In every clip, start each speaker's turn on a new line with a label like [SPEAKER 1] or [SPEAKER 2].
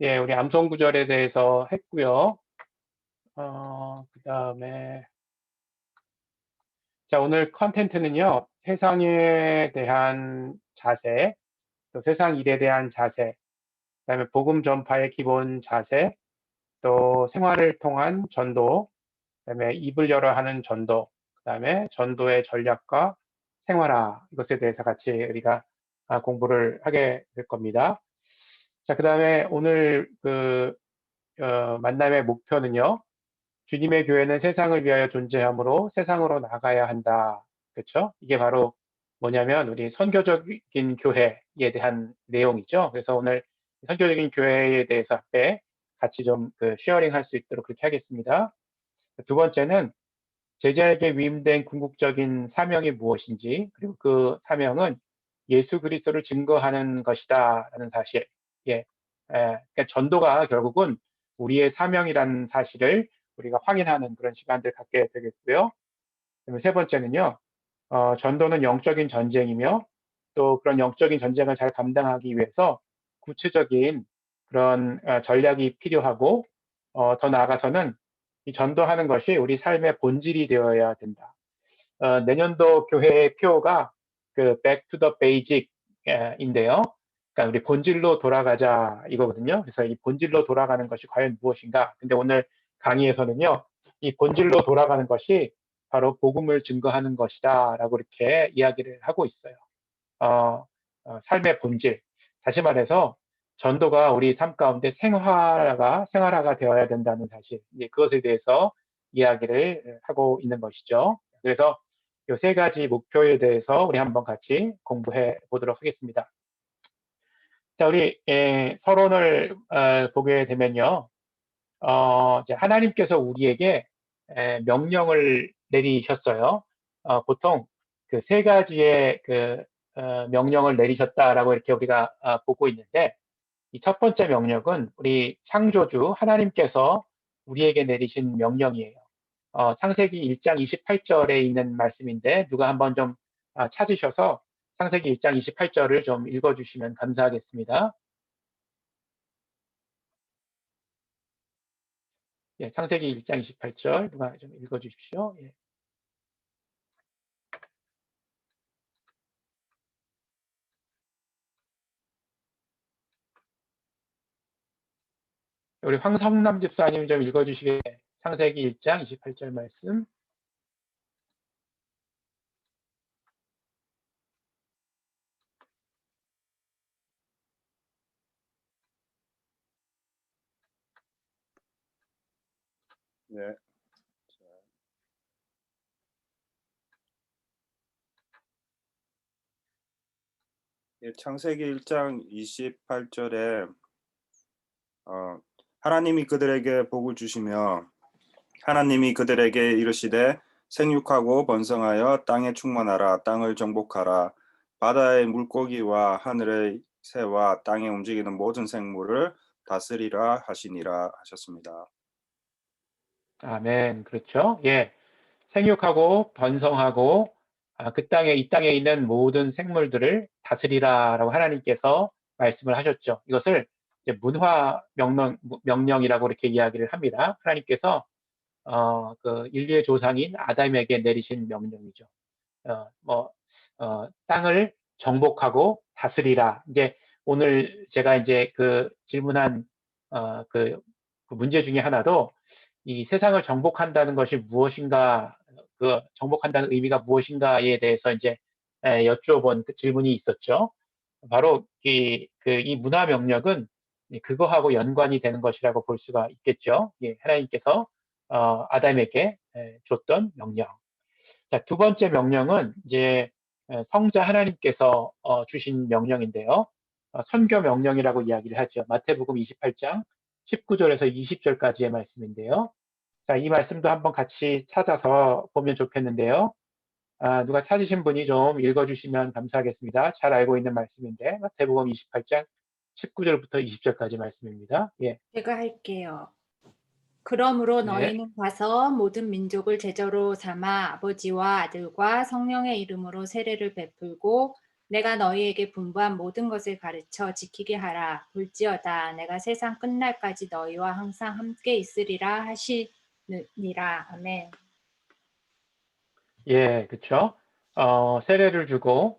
[SPEAKER 1] 예, 우리 암송 구절에 대해서 했고요. 그다음에 자, 오늘 컨텐츠는요. 세상에 대한 자세, 또 세상 일에 대한 자세, 그다음에 복음 전파의 기본 자세, 또 생활을 통한 전도, 그다음에 입을 열어 하는 전도, 그다음에 전도의 전략과 생활화 이것에 대해서 같이 우리가 공부를 하게 될 겁니다. 자, 그다음에 오늘 만남의 목표는요. 주님의 교회는 세상을 위하여 존재하므로 세상으로 나가야 한다. 그렇죠? 이게 바로 뭐냐면 우리 선교적인 교회에 대한 내용이죠. 그래서 오늘 선교적인 교회에 대해서 앞에 같이 좀 쉐어링 할 수 있도록 그렇게 하겠습니다. 두 번째는 제자에게 위임된 궁극적인 사명이 무엇인지, 그리고 그 사명은 예수 그리스도를 증거하는 것이다라는 사실. 예, 그러니까 전도가 결국은 우리의 사명이라는 사실을 우리가 확인하는 그런 시간들 갖게 되겠고요. 그리고 세 번째는요, 전도는 영적인 전쟁이며 또 그런 영적인 전쟁을 잘 감당하기 위해서 구체적인 그런 전략이 필요하고 더 나아가서는 이 전도하는 것이 우리 삶의 본질이 되어야 된다. 내년도 교회의 표가 그 Back to the Basic인데요. 그러니까 우리 본질로 돌아가자 이거거든요. 그래서 이 본질로 돌아가는 것이 과연 무엇인가? 근데 오늘 강의에서는요, 이 본질로 돌아가는 것이 바로 복음을 증거하는 것이다라고 이렇게 이야기를 하고 있어요. 삶의 본질. 다시 말해서 전도가 우리 삶 가운데 생활화가 되어야 된다는 사실. 이제 그것에 대해서 이야기를 하고 있는 것이죠. 그래서 이 세 가지 목표에 대해서 우리 한번 같이 공부해 보도록 하겠습니다. 자, 우리 서론을 보게 되면요. 이제 하나님께서 우리에게 명령을 내리셨어요. 보통 그 세 가지의 명령을 내리셨다라고 이렇게 우리가 보고 있는데, 이 첫 번째 명령은 우리 창조주 하나님께서 우리에게 내리신 명령이에요. 창세기 1장 28절에 있는 말씀인데, 누가 한번 좀 찾으셔서 창세기 1장 28절을 좀 읽어주시면 감사하겠습니다. 예, 창세기 1장 28절 누가 좀 읽어주십시오. 예. 우리 황성남 집사님 좀 읽어주시겠어요? 창세기 1장 28절 말씀.
[SPEAKER 2] 네. 예, 창세기 1장 28절에 하나님이 그들에게 복을 주시며 하나님이 그들에게 이르시되 생육하고 번성하여 땅에 충만하라. 땅을 정복하라. 바다의 물고기와 하늘의 새와 땅에 움직이는 모든 생물을 다스리라 하시니라 하셨습니다.
[SPEAKER 1] 아멘. 그렇죠. 예. 생육하고 번성하고 이 땅에 있는 모든 생물들을 다스리라라고 하나님께서 말씀을 하셨죠. 이것을 이제 문화 명령이라고 이렇게 이야기를 합니다. 하나님께서 그 인류의 조상인 아담에게 내리신 명령이죠. 땅을 정복하고 다스리라. 이제 오늘 제가 이제 질문한 그 문제 중에 하나도 이 세상을 정복한다는 것이 무엇인가, 정복한다는 의미가 무엇인가에 대해서 이제 여쭤본 그 질문이 있었죠. 바로 이 문화 명령은 그거하고 연관이 되는 것이라고 볼 수가 있겠죠. 예, 하나님께서 아담에게 줬던 명령. 자, 두 번째 명령은 이제 성자 하나님께서 주신 명령인데요. 선교 명령이라고 이야기를 하죠. 마태복음 28장 19절에서 20절까지의 말씀인데요. 자, 이 말씀도 한번 같이 찾아서 보면 좋겠는데요. 누가 찾으신 분이 좀 읽어주시면 감사하겠습니다. 잘 알고 있는 말씀인데 마태복음 28장 19절부터 20절까지 말씀입니다. 예.
[SPEAKER 3] 제가 할게요. 그러므로
[SPEAKER 1] 네.
[SPEAKER 3] 너희는 가서 모든 민족을 제자로 삼아 아버지와 아들과 성령의 이름으로 세례를 베풀고 내가 너희에게 분부한 모든 것을 가르쳐 지키게 하라. 볼지어다 내가 세상 끝날까지 너희와 항상 함께 있으리라 하시니라. 아멘.
[SPEAKER 1] 예, 그쵸. 세례를 주고,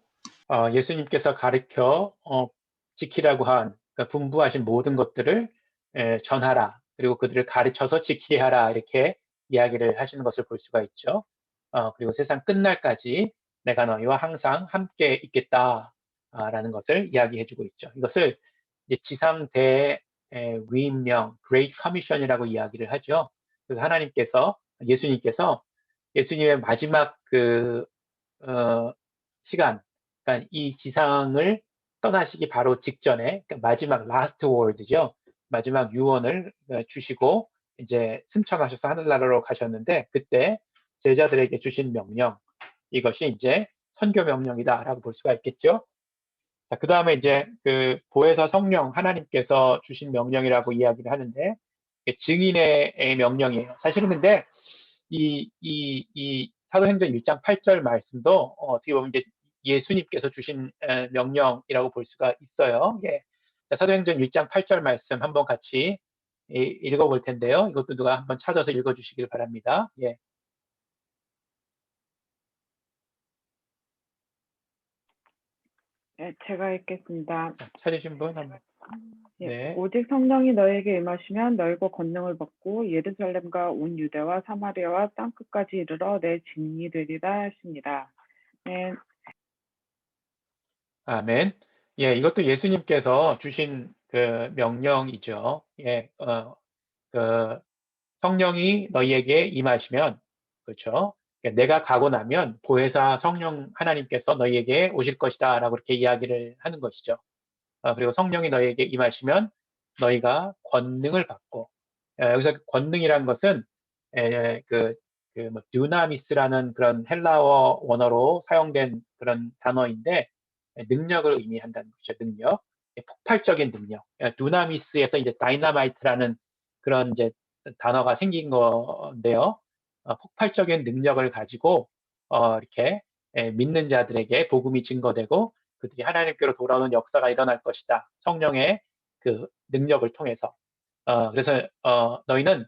[SPEAKER 1] 예수님께서 가르쳐, 지키라고 한, 그러니까 분부하신 모든 것들을 전하라. 그리고 그들을 가르쳐서 지키게 하라. 이렇게 이야기를 하시는 것을 볼 수가 있죠. 그리고 세상 끝날까지 내가 너희와 항상 함께 있겠다. 라는 것을 이야기해주고 있죠. 이것을 이제 지상대 위임령, Great Commission이라고 이야기를 하죠. 그래서 하나님께서, 예수님의 마지막 시간, 그러니까 이 지상을 떠나시기 바로 직전에, 그러니까 마지막 last word죠. 마지막 유언을 주시고, 이제 승천하셔서 하늘나라로 가셨는데, 그때 제자들에게 주신 명령, 이것이 이제 선교 명령이다라고 볼 수가 있겠죠. 자, 그 다음에 이제 보혜사 성령 하나님께서 주신 명령이라고 이야기를 하는데, 증인의 명령이에요. 사실은 근데 이 사도행전 1장 8절 말씀도 어떻게 보면 이제 예수님께서 주신 명령이라고 볼 수가 있어요. 예. 자, 사도행전 1장 8절 말씀 한번 같이 읽어볼 텐데요. 이것도 누가 한번 찾아서 읽어주시길 바랍니다. 예.
[SPEAKER 4] 네, 제가 읽겠습니다.
[SPEAKER 1] 자, 찾으신 분 한번.
[SPEAKER 4] 예,
[SPEAKER 1] 네.
[SPEAKER 4] 오직 성령이 너에게 임하시면 너희가 권능을 받고 예루살렘과 온 유대와 사마리아와 땅끝까지 이르러 내 증인이 되리라 하십니다. 네,
[SPEAKER 1] 아멘. 예, 이것도 예수님께서 주신 명령이죠. 예, 성령이 너희에게 임하시면, 그렇죠? 내가 가고 나면 보혜사 성령 하나님께서 너희에게 오실 것이다 라고 이렇게 이야기를 하는 것이죠. 그리고 성령이 너희에게 임하시면 너희가 권능을 받고, 여기서 권능이란 것은 뭐 듀나미스라는 그런 헬라어 원어로 사용된 그런 단어인데 능력을 의미한다는 것이죠. 능력, 폭발적인 능력. 듀나미스에서 이제 다이나마이트라는 그런 이제 단어가 생긴 건데요. 폭발적인 능력을 가지고 이렇게 믿는 자들에게 복음이 증거되고 그들이 하나님께로 돌아오는 역사가 일어날 것이다. 성령의 그 능력을 통해서. 그래서 너희는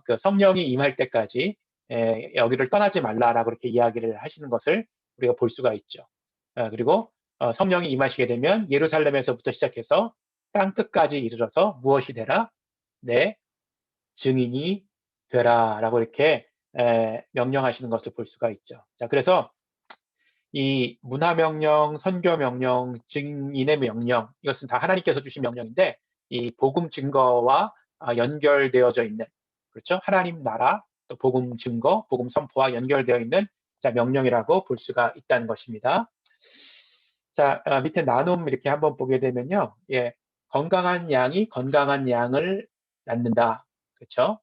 [SPEAKER 1] 그 성령이 임할 때까지 여기를 떠나지 말라라고 이렇게 이야기를 하시는 것을 우리가 볼 수가 있죠. 그리고 성령이 임하시게 되면 예루살렘에서부터 시작해서 땅 끝까지 이르러서 무엇이 되라? 내 증인이 되라라고 이렇게 명령하시는 것을 볼 수가 있죠. 자, 그래서 이 문화명령, 선교명령, 증인의 명령, 이것은 다 하나님께서 주신 명령인데, 이 복음 증거와 연결되어져 있는, 그렇죠? 하나님 나라, 또 복음 증거, 복음 선포와 연결되어 있는 명령이라고 볼 수가 있다는 것입니다. 자, 밑에 나눔 이렇게 한번 보게 되면요. 예, 건강한 양이 건강한 양을 낳는다. 그렇죠?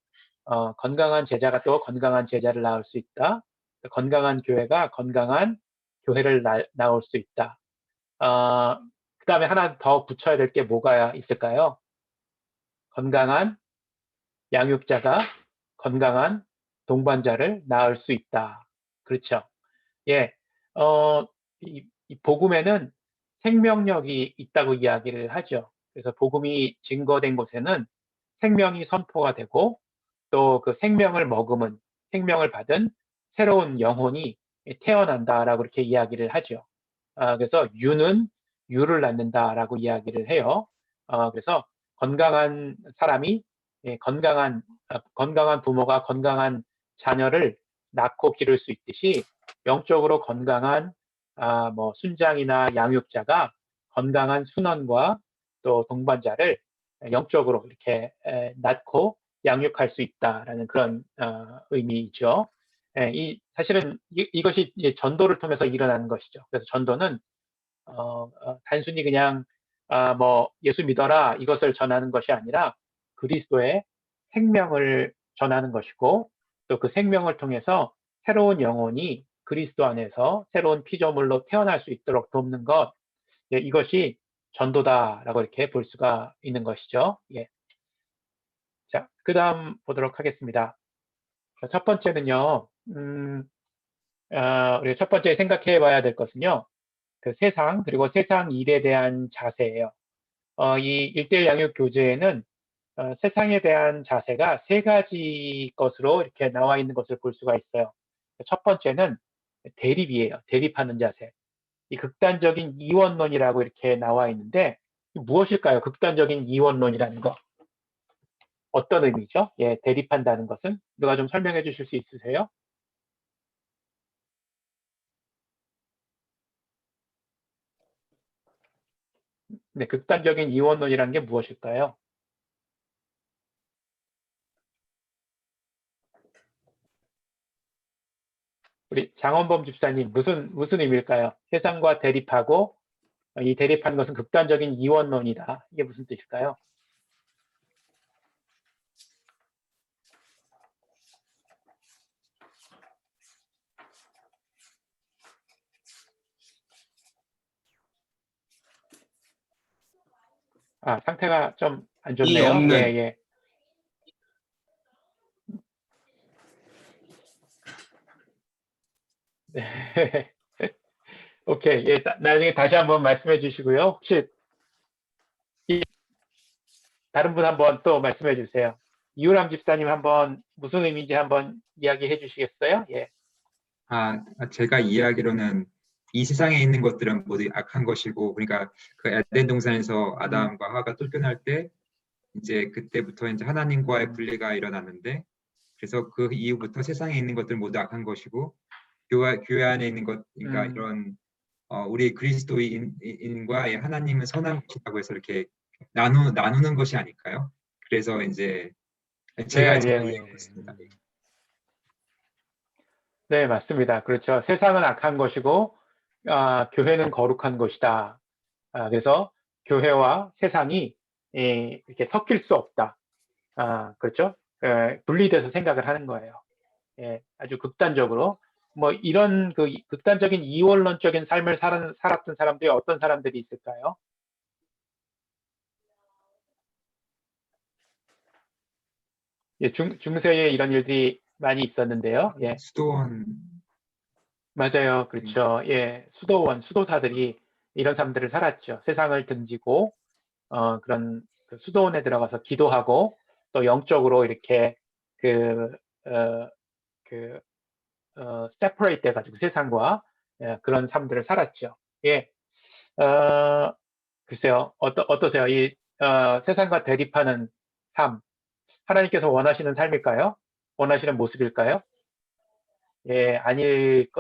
[SPEAKER 1] 건강한 제자가 또 건강한 제자를 낳을 수 있다. 건강한 교회가 건강한 교회를 낳을 수 있다. 그 다음에 하나 더 붙여야 될 게 뭐가 있을까요? 건강한 양육자가 건강한 동반자를 낳을 수 있다. 그렇죠? 예, 이 복음에는 생명력이 있다고 이야기를 하죠. 그래서 복음이 증거된 곳에는 생명이 선포가 되고 또 그 생명을 머금은 생명을 받은 새로운 영혼이 태어난다라고 이렇게 이야기를 하죠. 그래서 유는 유를 낳는다라고 이야기를 해요. 그래서 건강한 사람이 건강한 부모가 건강한 자녀를 낳고 기를 수 있듯이 영적으로 건강한 뭐 순장이나 양육자가 건강한 순원과 또 동반자를 영적으로 이렇게 낳고 양육할 수 있다라는 그런 의미이죠. 사실은 이것이 이제 전도를 통해서 일어나는 것이죠. 그래서 전도는 단순히 그냥 뭐 예수 믿어라 이것을 전하는 것이 아니라 그리스도의 생명을 전하는 것이고 또 그 생명을 통해서 새로운 영혼이 그리스도 안에서 새로운 피조물로 태어날 수 있도록 돕는 것, 이것이 전도다라고 이렇게 볼 수가 있는 것이죠. 예. 자, 그 다음 보도록 하겠습니다. 첫 번째는요, 우리가 첫 번째 생각해 봐야 될 것은요, 그 세상 그리고 세상 일에 대한 자세예요. 이 일대일 양육 교재에는 세상에 대한 자세가 세 가지 것으로 이렇게 나와 있는 것을 볼 수가 있어요. 첫 번째는 대립이에요. 대립하는 자세. 이 극단적인 이원론이라고 이렇게 나와 있는데 무엇일까요? 극단적인 이원론이라는 거. 어떤 의미죠? 예, 대립한다는 것은 누가 좀 설명해 주실 수 있으세요? 네, 극단적인 이원론이라는 게 무엇일까요? 우리 장원범 집사님 무슨 의미일까요? 세상과 대립하고 이 대립하는 것은 극단적인 이원론이다. 이게 무슨 뜻일까요? 아, 상태가 좀 안
[SPEAKER 5] 이
[SPEAKER 1] 좋네요.
[SPEAKER 5] 없는.
[SPEAKER 1] 예, 예. 네. 오케이. 예, 나중에 다시 한번 말씀해 주시고요. 혹시 다른 분 한번 또 말씀해 주세요. 이유람 집사님 한번 무슨 의미인지 한번 이야기해 주시겠어요? 예.
[SPEAKER 5] 제가 이해하기로는 이 세상에 있는 것들은 모두 악한 것이고, 그러니까 그 에덴 동산에서 아담과 하와가 쫓겨날 때 이제 그때부터 이제 하나님과의 분리가 일어났는데, 그래서 그 이후부터 세상에 있는 것들 모두 악한 것이고, 교회 안에 있는 것, 그러니까 이런 우리 그리스도인과 하나님은 선한 것이라고 해서 이렇게 나누는 것이 아닐까요? 그래서 이제 제가
[SPEAKER 1] 네, 예,
[SPEAKER 5] 이해하고
[SPEAKER 1] 예.
[SPEAKER 5] 있습니다.
[SPEAKER 1] 네, 맞습니다. 그렇죠. 세상은 악한 것이고, 교회는 거룩한 것이다. 그래서 교회와 세상이 이렇게 섞일 수 없다. 그렇죠. 분리돼서 생각을 하는 거예요. 예, 아주 극단적으로. 뭐 이런 그 극단적인 이원론적인 삶을 살았던 사람들이 어떤 사람들이 있을까요? 예, 중세에 이런 일들이 많이 있었는데요. 예,
[SPEAKER 5] 수도원.
[SPEAKER 1] 맞아요. 그렇죠. 예, 수도사들이 이런 삶들을 살았죠. 세상을 등지고, 그런 그 수도원에 들어가서 기도하고, 또 영적으로 이렇게 그, 어, 그, separate 돼가지고 세상과 그런 삶들을 살았죠. 예, 글쎄요. 어떠세요? 이, 세상과 대립하는 삶, 하나님께서 원하시는 삶일까요? 원하시는 모습일까요? 예, 아닐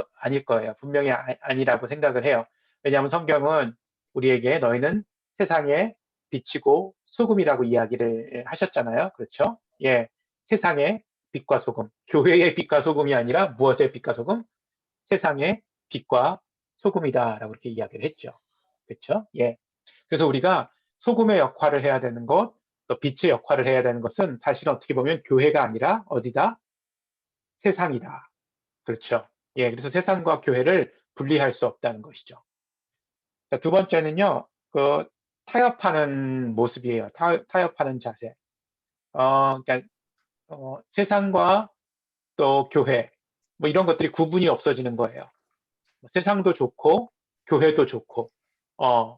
[SPEAKER 1] 거예요. 분명히 아니라고 생각을 해요. 왜냐하면 성경은 우리에게 너희는 세상의 빛이고 소금이라고 이야기를 하셨잖아요. 그렇죠? 예, 세상의 빛과 소금. 교회의 빛과 소금이 아니라 무엇의 빛과 소금? 세상의 빛과 소금이다라고 이렇게 이야기를 했죠. 그렇죠? 예. 그래서 우리가 소금의 역할을 해야 되는 것, 또 빛의 역할을 해야 되는 것은 사실은 어떻게 보면 교회가 아니라 어디다? 세상이다. 그렇죠. 예, 그래서 세상과 교회를 분리할 수 없다는 것이죠. 자, 두 번째는요, 그 타협하는 모습이에요. 타협하는 자세. 그러니까 세상과 또 교회, 뭐 이런 것들이 구분이 없어지는 거예요. 세상도 좋고 교회도 좋고,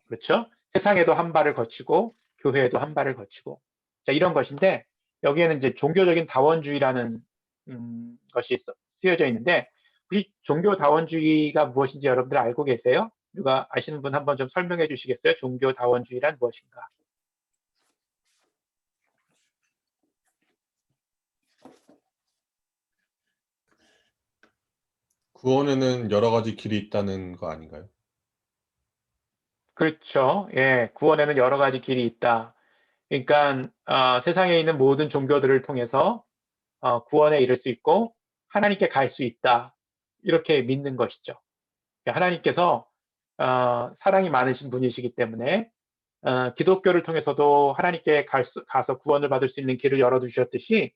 [SPEAKER 1] 그렇죠. 세상에도 한 발을 거치고 교회에도 한 발을 거치고, 자 이런 것인데 여기에는 이제 종교적인 다원주의라는 것이 쓰여져 있는데 혹시 종교 다원주의가 무엇인지 여러분들 알고 계세요? 누가 아시는 분 한번 좀 설명해 주시겠어요? 종교 다원주의란 무엇인가?
[SPEAKER 6] 구원에는 여러 가지 길이 있다는 거 아닌가요?
[SPEAKER 1] 그렇죠. 예, 구원에는 여러 가지 길이 있다. 그러니까 세상에 있는 모든 종교들을 통해서 구원에 이를 수 있고 하나님께 갈 수 있다. 이렇게 믿는 것이죠. 그러니까 하나님께서 사랑이 많으신 분이시기 때문에 기독교를 통해서도 하나님께 가서 구원을 받을 수 있는 길을 열어두셨듯이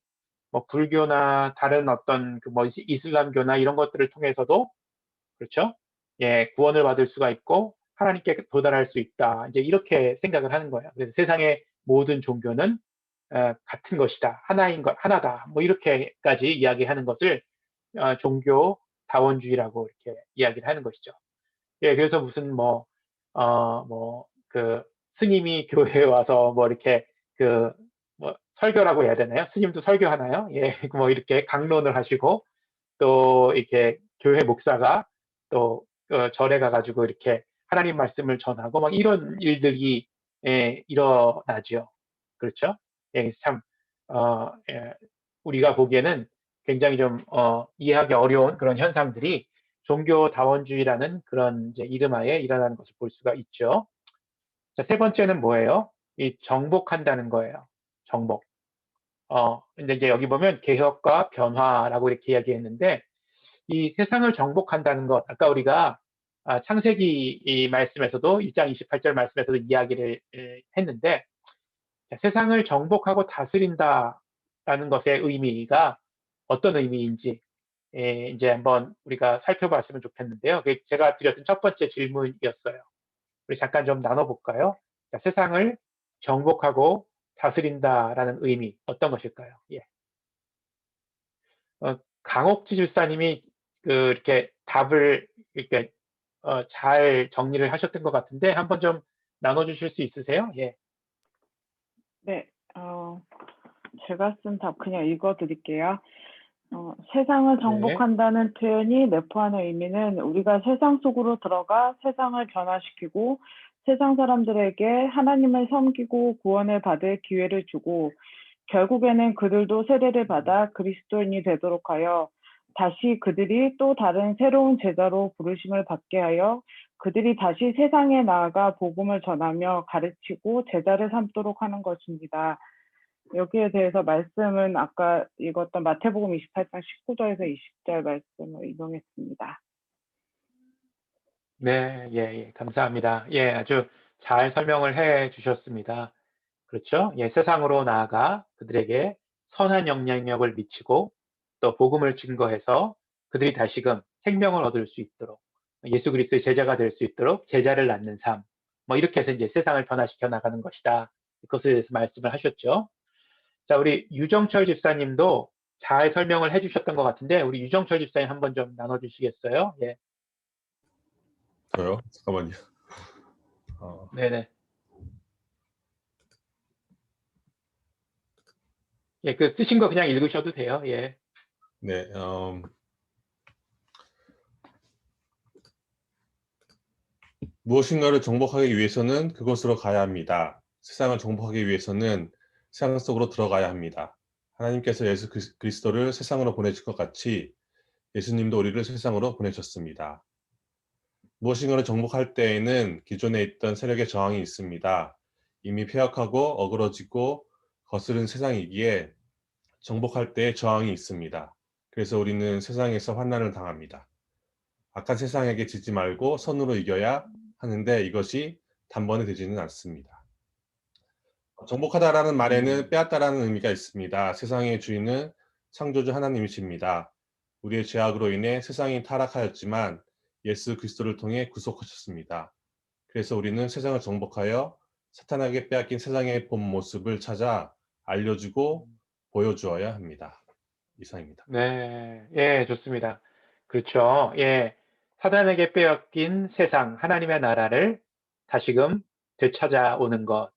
[SPEAKER 1] 뭐 불교나 다른 어떤 그 뭐 이슬람교나 이런 것들을 통해서도 그렇죠? 예, 구원을 받을 수가 있고 하나님께 도달할 수 있다. 이제 이렇게 생각을 하는 거예요. 그래서 세상의 모든 종교는 같은 것이다. 하나다. 뭐 이렇게까지 이야기하는 것을 종교 다원주의라고 이렇게 이야기를 하는 것이죠. 예, 그래서 무슨 그 스님이 교회에 와서 뭐 이렇게 뭐 설교라고 해야 되나요? 스님도 설교하나요? 예, 뭐 이렇게 강론을 하시고 또 이렇게 교회 목사가 또 절에 가가지고 이렇게 하나님 말씀을 전하고 막 이런 일들이 일어나죠. 그렇죠? 예, 참 우리가 보기에는 굉장히 좀 이해하기 어려운 그런 현상들이 종교다원주의라는 그런 이제 이름하에 일어나는 것을 볼 수가 있죠. 자, 세 번째는 뭐예요? 이 정복한다는 거예요. 정복. 근데 이제 여기 보면 개혁과 변화라고 이렇게 이야기했는데 이 세상을 정복한다는 것, 아까 우리가 창세기 이 말씀에서도 1장 28절 말씀에서도 이야기를 했는데 세상을 정복하고 다스린다라는 것의 의미가 어떤 의미인지 이제 한번 우리가 살펴봤으면 좋겠는데요. 그게 제가 드렸던 첫 번째 질문이었어요. 우리 잠깐 좀 나눠볼까요? 자, 세상을 정복하고 다스린다라는 의미 어떤 것일까요? 예. 강옥지 집사님이 이렇게 답을 이렇게 잘 정리를 하셨던 것 같은데 한번 좀 나눠주실 수 있으세요? 예.
[SPEAKER 4] 네, 제가 쓴 답 그냥 읽어드릴게요. 세상을 정복한다는 표현이 내포하는 의미는 우리가 세상 속으로 들어가 세상을 변화시키고 세상 사람들에게 하나님을 섬기고 구원을 받을 기회를 주고 결국에는 그들도 세례를 받아 그리스도인이 되도록 하여 다시 그들이 또 다른 새로운 제자로 부르심을 받게 하여 그들이 다시 세상에 나아가 복음을 전하며 가르치고 제자를 삼도록 하는 것입니다. 여기에 대해서 말씀은 아까 읽었던 마태복음 28장 19절에서 20절 말씀을 인용했습니다.
[SPEAKER 1] 네, 예, 감사합니다. 예, 아주 잘 설명을 해 주셨습니다. 그렇죠? 예, 세상으로 나아가 그들에게 선한 영향력을 미치고 또 복음을 증거해서 그들이 다시금 생명을 얻을 수 있도록 예수 그리스도의 제자가 될 수 있도록 제자를 낳는 삶, 뭐 이렇게 해서 이제 세상을 변화시켜 나가는 것이다. 그것에 대해서 말씀을 하셨죠. 자, 우리 유정철 집사님도 잘 설명을 해주셨던 것 같은데 우리 유정철 집사님 한번 좀 나눠주시겠어요? 예,
[SPEAKER 6] 저요? 잠깐만요.
[SPEAKER 1] 네네. 예, 그 쓰신 거 그냥 읽으셔도 돼요. 예.
[SPEAKER 6] 네, 무엇인가를 정복하기 위해서는 그곳으로 가야 합니다. 세상을 정복하기 위해서는 세상 속으로 들어가야 합니다. 하나님께서 예수 그리스도를 세상으로 보내실 것 같이 예수님도 우리를 세상으로 보내셨습니다. 무엇인가를 정복할 때에는 기존에 있던 세력의 저항이 있습니다. 이미 폐역하고 어그러지고 거스른 세상이기에 정복할 때의 저항이 있습니다. 그래서 우리는 세상에서 환난을 당합니다. 악한 세상에게 지지 말고 선으로 이겨야 하는데 이것이 단번에 되지는 않습니다. 정복하다라는 말에는 빼앗다라는 의미가 있습니다. 세상의 주인은 창조주 하나님이십니다. 우리의 죄악으로 인해 세상이 타락하였지만 예수 그리스도를 통해 구속하셨습니다. 그래서 우리는 세상을 정복하여 사탄에게 빼앗긴 세상의 본 모습을 찾아 알려주고 보여주어야 합니다. 이상입니다.
[SPEAKER 1] 네, 예, 좋습니다. 그렇죠. 예, 사단에게 빼앗긴 세상, 하나님의 나라를 다시금 되찾아오는 것.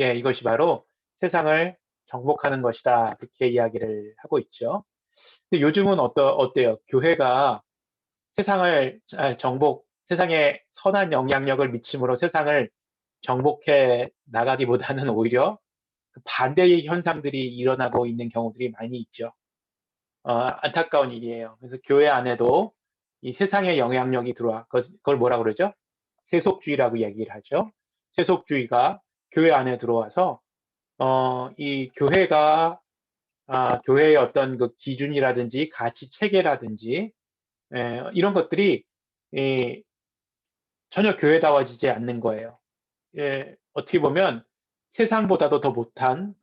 [SPEAKER 1] 예, 이것이 바로 세상을 정복하는 것이다. 그렇게 이야기를 하고 있죠. 근데 요즘은 어때요? 교회가 세상을 세상에 선한 영향력을 미침으로 세상을 정복해 나가기보다는 오히려 그 반대의 현상들이 일어나고 있는 경우들이 많이 있죠. 안타까운 일이에요. 그래서 교회 안에도 이 세상의 영향력이 들어와. 그걸 뭐라 그러죠? 세속주의라고 얘기를 하죠. 세속주의가 교회 안에 들어와서, 이 교회가, 교회의 어떤 그 기준이라든지 가치 체계라든지, 이런 것들이, 전혀 교회다워지지 않는 거예요. 예, 어떻게 보면 세상보다도 더 못한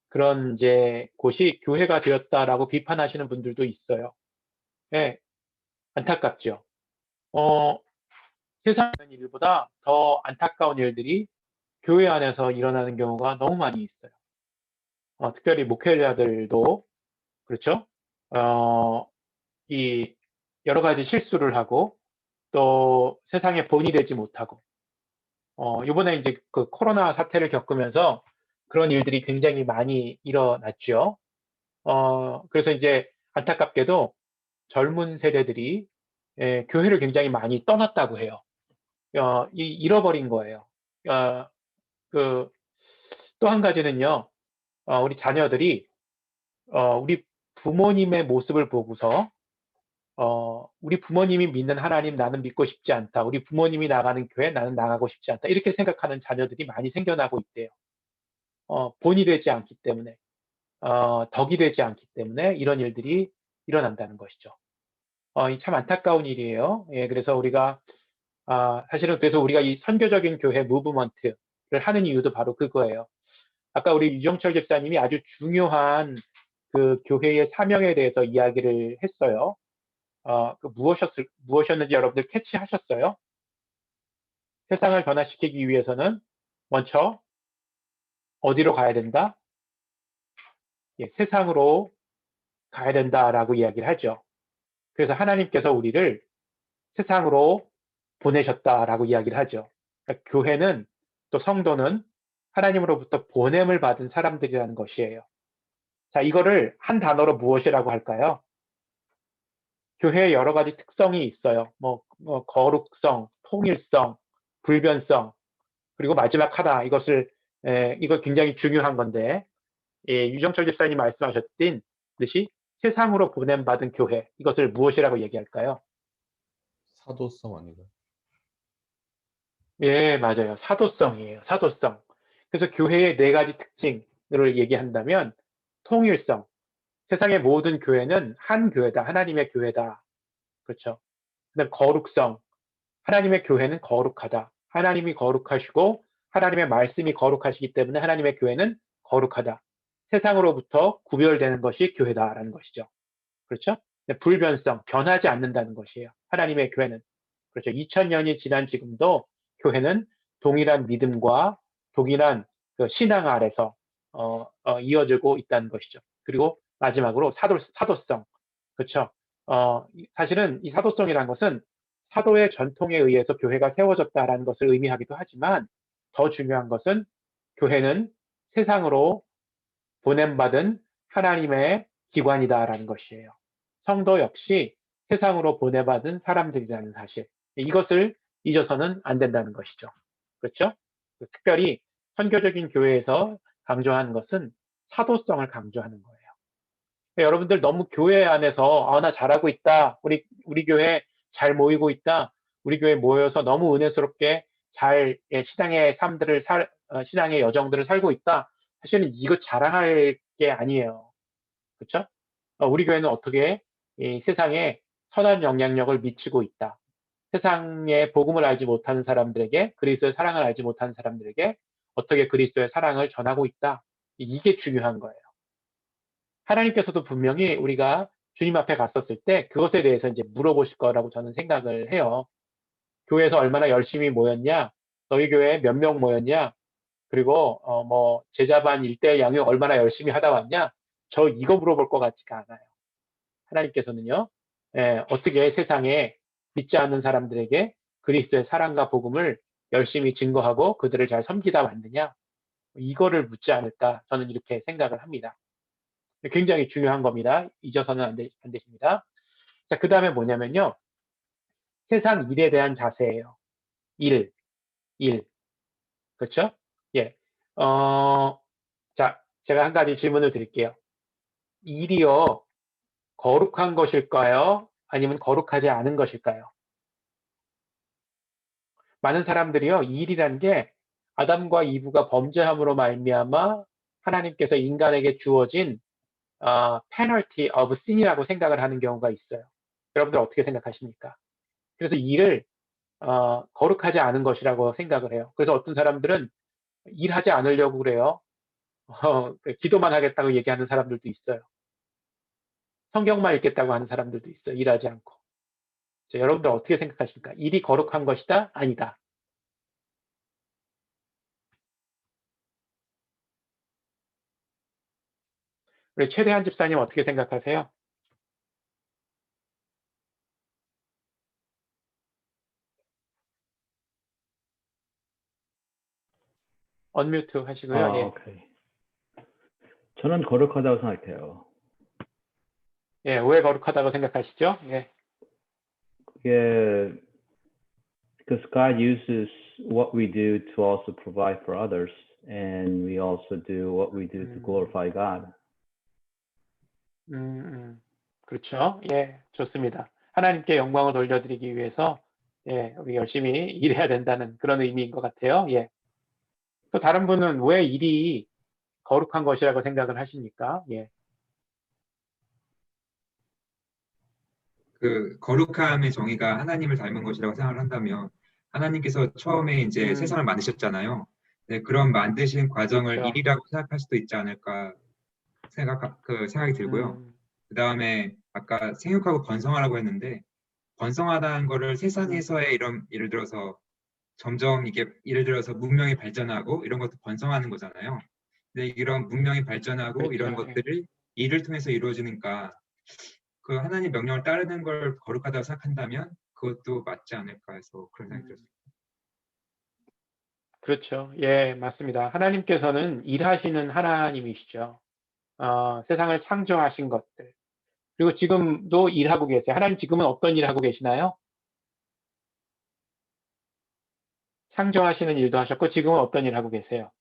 [SPEAKER 1] 그런 이제 곳이 교회가 되었다라고 비판하시는 분들도 있어요. 예, 안타깝죠. 세상의 일보다 더 안타까운 일들이 교회 안에서 일어나는 경우가 너무 많이 있어요. 특별히 목회자들도 그렇죠. 이 여러 가지 실수를 하고 또 세상의 본이 되지 못하고, 이번에 이제 그 코로나 사태를 겪으면서 그런 일들이 굉장히 많이 일어났죠. 그래서 이제 안타깝게도 젊은 세대들이 교회를 굉장히 많이 떠났다고 해요. 잃어버린 거예요. 그, 또 한 가지는요, 우리 자녀들이, 우리 부모님의 모습을 보고서, 우리 부모님이 믿는 하나님 나는 믿고 싶지 않다. 우리 부모님이 나가는 교회 나는 나가고 싶지 않다. 이렇게 생각하는 자녀들이 많이 생겨나고 있대요. 본이 되지 않기 때문에, 덕이 되지 않기 때문에 이런 일들이 일어난다는 것이죠. 참 안타까운 일이에요. 예, 그래서 우리가, 사실은 그래서 우리가 이 선교적인 교회 무브먼트를 하는 이유도 바로 그거예요. 아까 우리 유정철 집사님이 아주 중요한 그 교회의 사명에 대해서 이야기를 했어요. 무엇이었는지 여러분들 캐치하셨어요? 세상을 변화시키기 위해서는 먼저 어디로 가야 된다? 예, 세상으로 가야 된다라고 이야기를 하죠. 그래서 하나님께서 우리를 세상으로 보내셨다라고 이야기를 하죠. 그러니까 교회는 또 성도는 하나님으로부터 보냄을 받은 사람들이라는 것이에요. 자, 이거를 한 단어로 무엇이라고 할까요? 교회에 여러 가지 특성이 있어요. 거룩성, 통일성, 불변성, 그리고 마지막 하나, 이거 굉장히 중요한 건데, 예, 유정철 집사님이 말씀하셨듯이 세상으로 보냄받은 교회, 이것을 무엇이라고 얘기할까요?
[SPEAKER 6] 사도성 아닌가요?
[SPEAKER 1] 예, 맞아요. 사도성이에요. 사도성. 그래서 교회의 네 가지 특징을 얘기한다면, 통일성. 세상의 모든 교회는 한 교회다. 하나님의 교회다. 그렇죠. 그다음 거룩성. 하나님의 교회는 거룩하다. 하나님이 거룩하시고 하나님의 말씀이 거룩하시기 때문에 하나님의 교회는 거룩하다. 세상으로부터 구별되는 것이 교회다라는 것이죠. 그렇죠? 불변성, 변하지 않는다는 것이에요. 하나님의 교회는. 그렇죠. 2000년이 지난 지금도 교회는 동일한 믿음과 동일한 그 신앙 아래서 이어지고 있다는 것이죠. 그리고 마지막으로 사도성. 그렇죠. 사실은 이 사도성이라는 것은 사도의 전통에 의해서 교회가 세워졌다라는 것을 의미하기도 하지만 더 중요한 것은 교회는 세상으로 보냄받은 하나님의 기관이다라는 것이에요. 성도 역시 세상으로 보내받은 사람들이라는 사실. 이것을 잊어서는 안 된다는 것이죠. 그렇죠? 특별히 선교적인 교회에서 강조하는 것은 사도성을 강조하는 거예요. 여러분들 너무 교회 안에서 나 잘하고 있다. 우리 교회 잘 모이고 있다. 우리 교회 모여서 너무 은혜스럽게 잘 신앙의 삶들을 신앙의 여정들을 살고 있다. 사실은 이거 자랑할 게 아니에요. 그렇죠? 우리 교회는 어떻게 이 세상에 선한 영향력을 미치고 있다. 세상의 복음을 알지 못하는 사람들에게, 그리스도의 사랑을 알지 못하는 사람들에게 어떻게 그리스도의 사랑을 전하고 있다. 이게 중요한 거예요. 하나님께서도 분명히 우리가 주님 앞에 갔었을 때 그것에 대해서 이제 물어보실 거라고 저는 생각을 해요. 교회에서 얼마나 열심히 모였냐? 너희 교회에 몇 명 모였냐? 그리고 제자반 일대 양육 얼마나 열심히 하다 왔냐? 저 이거 물어볼 것 같지가 않아요. 하나님께서는요, 어떻게 세상에 믿지 않는 사람들에게 그리스도의 사랑과 복음을 열심히 증거하고 그들을 잘 섬기다 왔느냐? 이거를 묻지 않을까 저는 이렇게 생각을 합니다. 굉장히 중요한 겁니다. 잊어서는 안 되십니다. 자, 그 다음에 뭐냐면요. 세상 일에 대한 자세예요. 일. 그렇죠? 예. 자, 제가 한 가지 질문을 드릴게요. 일이요, 거룩한 것일까요? 아니면 거룩하지 않은 것일까요? 많은 사람들이요, 일이라는 게 아담과 이브가 범죄함으로 말미암아 하나님께서 인간에게 주어진 penalty of sin이라고 생각을 하는 경우가 있어요. 여러분들 어떻게 생각하십니까? 그래서 일을 거룩하지 않은 것이라고 생각을 해요. 그래서 어떤 사람들은 일하지 않으려고 그래요. 기도만 하겠다고 얘기하는 사람들도 있어요. 성경만 읽겠다고 하는 사람들도 있어요. 일하지 않고. 자, 여러분들 어떻게 생각하십니까? 일이 거룩한 것이다? 아니다? 우리 최대한 집사님 어떻게 생각하세요? 언뮤트 하시고요. 예.
[SPEAKER 7] 오케이. 저는 거룩하다고 생각해요.
[SPEAKER 1] 예, 왜 거룩하다고 생각하시죠? 예.
[SPEAKER 7] 그게 because God uses what we do to also provide for others, and we also do what we do to glorify God.
[SPEAKER 1] 그렇죠. 예, 좋습니다. 하나님께 영광을 돌려드리기 위해서 예, 우리 열심히 일해야 된다는 그런 의미인 것 같아요. 예. 또 다른 분은 왜 일이 거룩한 것이라고 생각을 하십니까? 예.
[SPEAKER 5] 그 거룩함의 정의가 하나님을 닮은 것이라고 생각을 한다면 하나님께서 처음에 이제 세상을 만드셨잖아요. 네, 그런 만드신 과정을
[SPEAKER 1] 그렇죠.
[SPEAKER 5] 일이라고 생각할 수도 있지 않을까 생각이 들고요. 그 다음에 아까 생육하고 번성하라고 했는데 번성하다는 거를 세상에서의 이런 예를 들어서 점점 이게 예를 들어서 문명이 발전하고 이런 것도 번성하는 거잖아요. 근데 이런 문명이 발전하고 이런
[SPEAKER 1] 그렇죠. 예.
[SPEAKER 5] 것들을 일을 통해서 이루어지니까 그 하나님 명령을 따르는 걸 거룩하다고 생각한다면 그것도 맞지 않을까 해서 그런 생각이 들었어요.
[SPEAKER 1] 그렇죠. 예, 맞습니다. 하나님께서는 일하시는 하나님이시죠. 세상을 창조하신 것들. 그리고 지금도 일하고 계세요. 하나님 지금은 어떤 일 하고 계시나요? 창조하시는 일도 하셨고 지금은 어떤 일 하고 계세요?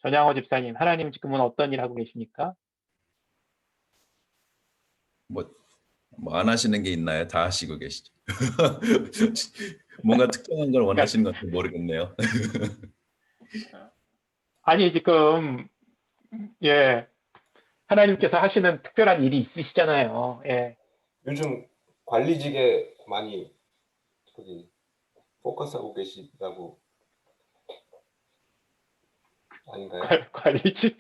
[SPEAKER 1] 전양호 집사님, 하나님 지금은 어떤 일 하고 계십니까?
[SPEAKER 8] 뭐 안 하시는 게 있나요? 다 하시고 계시죠. 뭔가 특정한 걸 원하시는 건지 모르겠네요.
[SPEAKER 1] 아니 지금 예, 하나님께서 하시는 특별한 일이 있으시잖아요. 예.
[SPEAKER 9] 요즘 관리직에 많이 거기 포커스하고 계시다고 아닌가요?
[SPEAKER 1] 관리직.